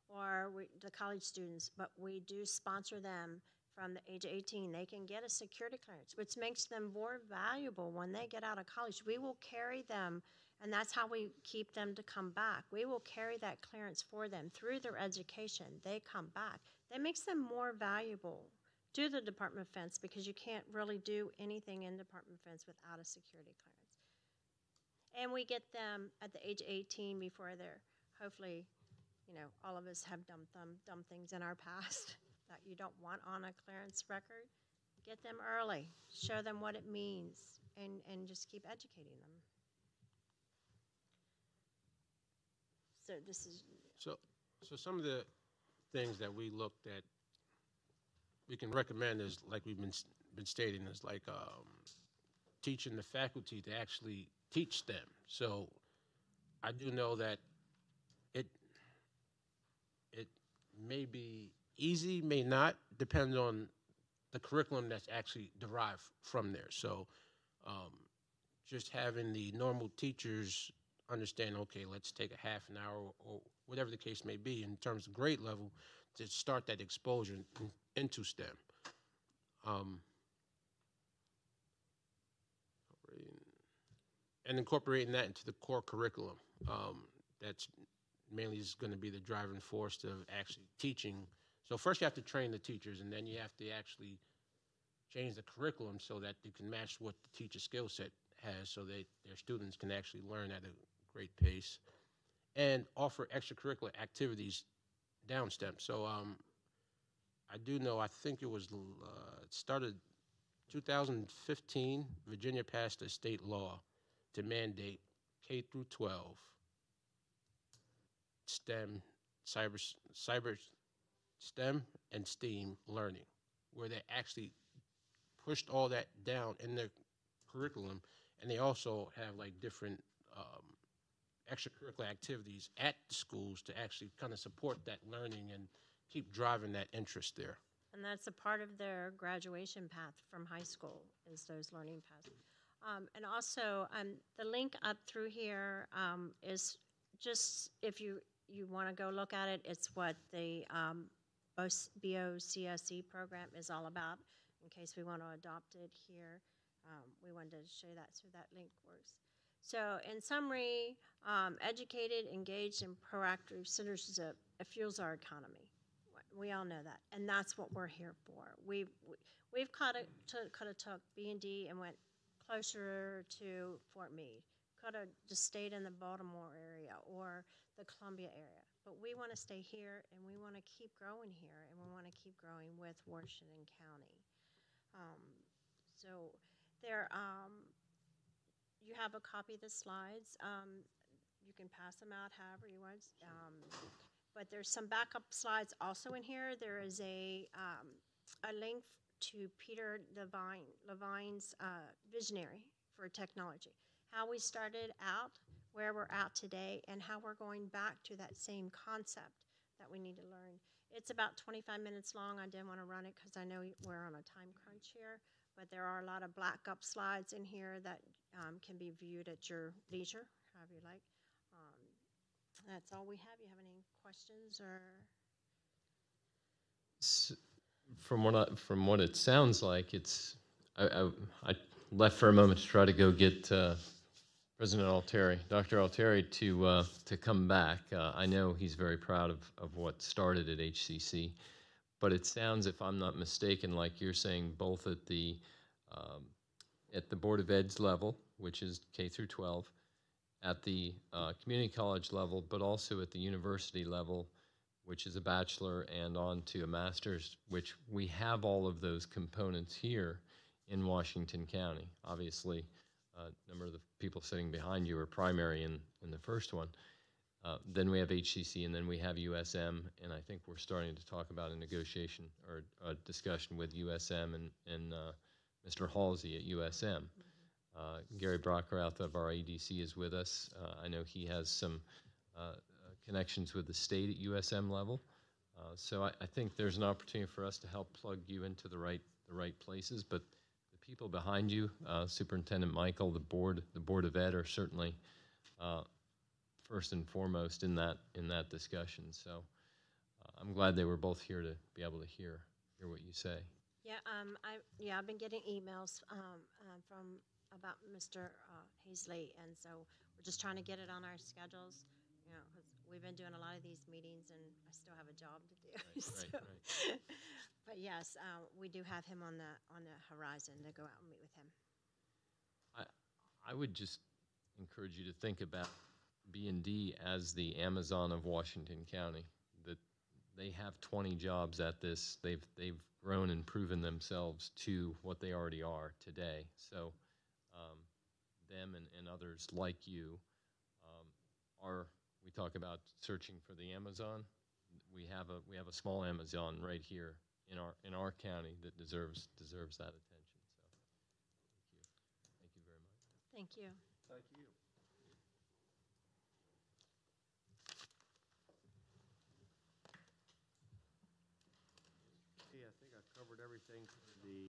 or the college students, but we do sponsor them from the age of 18. They can get a security clearance, which makes them more valuable when they get out of college. We will carry them, and that's how we keep them to come back. We will carry that clearance for them through their education. They come back. That makes them more valuable to the Department of Defense because you can't really do anything in Department of Defense without a security clearance. And we get them at the age of 18 before they're, hopefully, all of us have done dumb things in our past that you don't want on a clearance record. Get them early, show them what it means, and just keep educating them. So this is, So some of the things that we looked at, we can recommend is, like we've been stating, is like teaching the faculty to actually teach STEM. So I do know that it may be easy, may not, depends on the curriculum that's actually derived from there. So just having the normal teachers understand, okay, let's take a half an hour or whatever the case may be in terms of grade level to start that exposure into STEM. And incorporating that into the core curriculum. That's mainly is going to be the driving force of actually teaching. So first you have to train the teachers, and then you have to actually change the curriculum so that you can match what the teacher skill set has, so that their students can actually learn at a great pace, and offer extracurricular activities down STEM. So I do know, I think it was it started 2015, Virginia passed a state law to mandate K through 12 STEM, cyber STEM and STEAM learning, where they actually pushed all that down in their curriculum, and they also have like different extracurricular activities at the schools to actually kind of support that learning and keep driving that interest there. and that's a part of their graduation path from high school, is those learning paths. And also, the link up through here is just, if you want to go look at it, it's what the BOCSE program is all about, in case we want to adopt it here. We wanted to show that, so that link works. So in summary, educated, engaged, and proactive citizenship fuels our economy. We all know that, and that's what we're here for. We've could have took B&D and went closer to Fort Meade. Could have just stayed in the Baltimore area or the Columbia area. But we want to stay here, and we want to keep growing here, and we want to keep growing with Washington County. So there, you have a copy of the slides. You can pass them out however you want. But there's some backup slides also in here. There is a link to Peter Levine's Visionary for Technology. How we started out, where we're at today, and how we're going back to that same concept that we need to learn. It's about 25 minutes long. I didn't want to run it because I know we're on a time crunch here, but there are a lot of backup slides in here that can be viewed at your leisure, however you like. That's all we have. You have any questions or? From what it sounds like, it's I left for a moment to try to go get President Altieri, Dr. Altieri, to come back. I know he's very proud of what started at HCC, but it sounds, if I'm not mistaken, like you're saying both at the Board of Ed's level, which is K through 12, at the community college level, but also at the university level, which is a bachelor and on to a master's, which we have all of those components here in Washington County. Obviously, a number of the people sitting behind you are primary in the first one. Then we have HCC, and then we have USM, and I think we're starting to talk about a negotiation or a discussion with USM and Mr. Halsey at USM. Gary Brockerath of our ADC is with us. I know he has some connections with the state at USM level. So I think there's an opportunity for us to help plug you into the right places. But the people behind you, Superintendent Michael, the board of Ed, are certainly first and foremost in that discussion. So I'm glad they were both here to be able to hear what you say. Yeah, I've been getting emails from about Mr. Hazley, and so we're just trying to get it on our schedules, you know, because we've been doing a lot of these meetings, and I still have a job to do. Right. But yes, we do have him on the horizon to go out and meet with him. I would just encourage you to think about B&D as the Amazon of Washington County. That they have 20 jobs at this. They've grown and proven themselves to what they already are today. So them and others like you are we talk about searching for the Amazon. We have a small Amazon right here in our county that deserves that attention. So thank you very much. Thank you. Thank you. Okay, I think I covered everything for the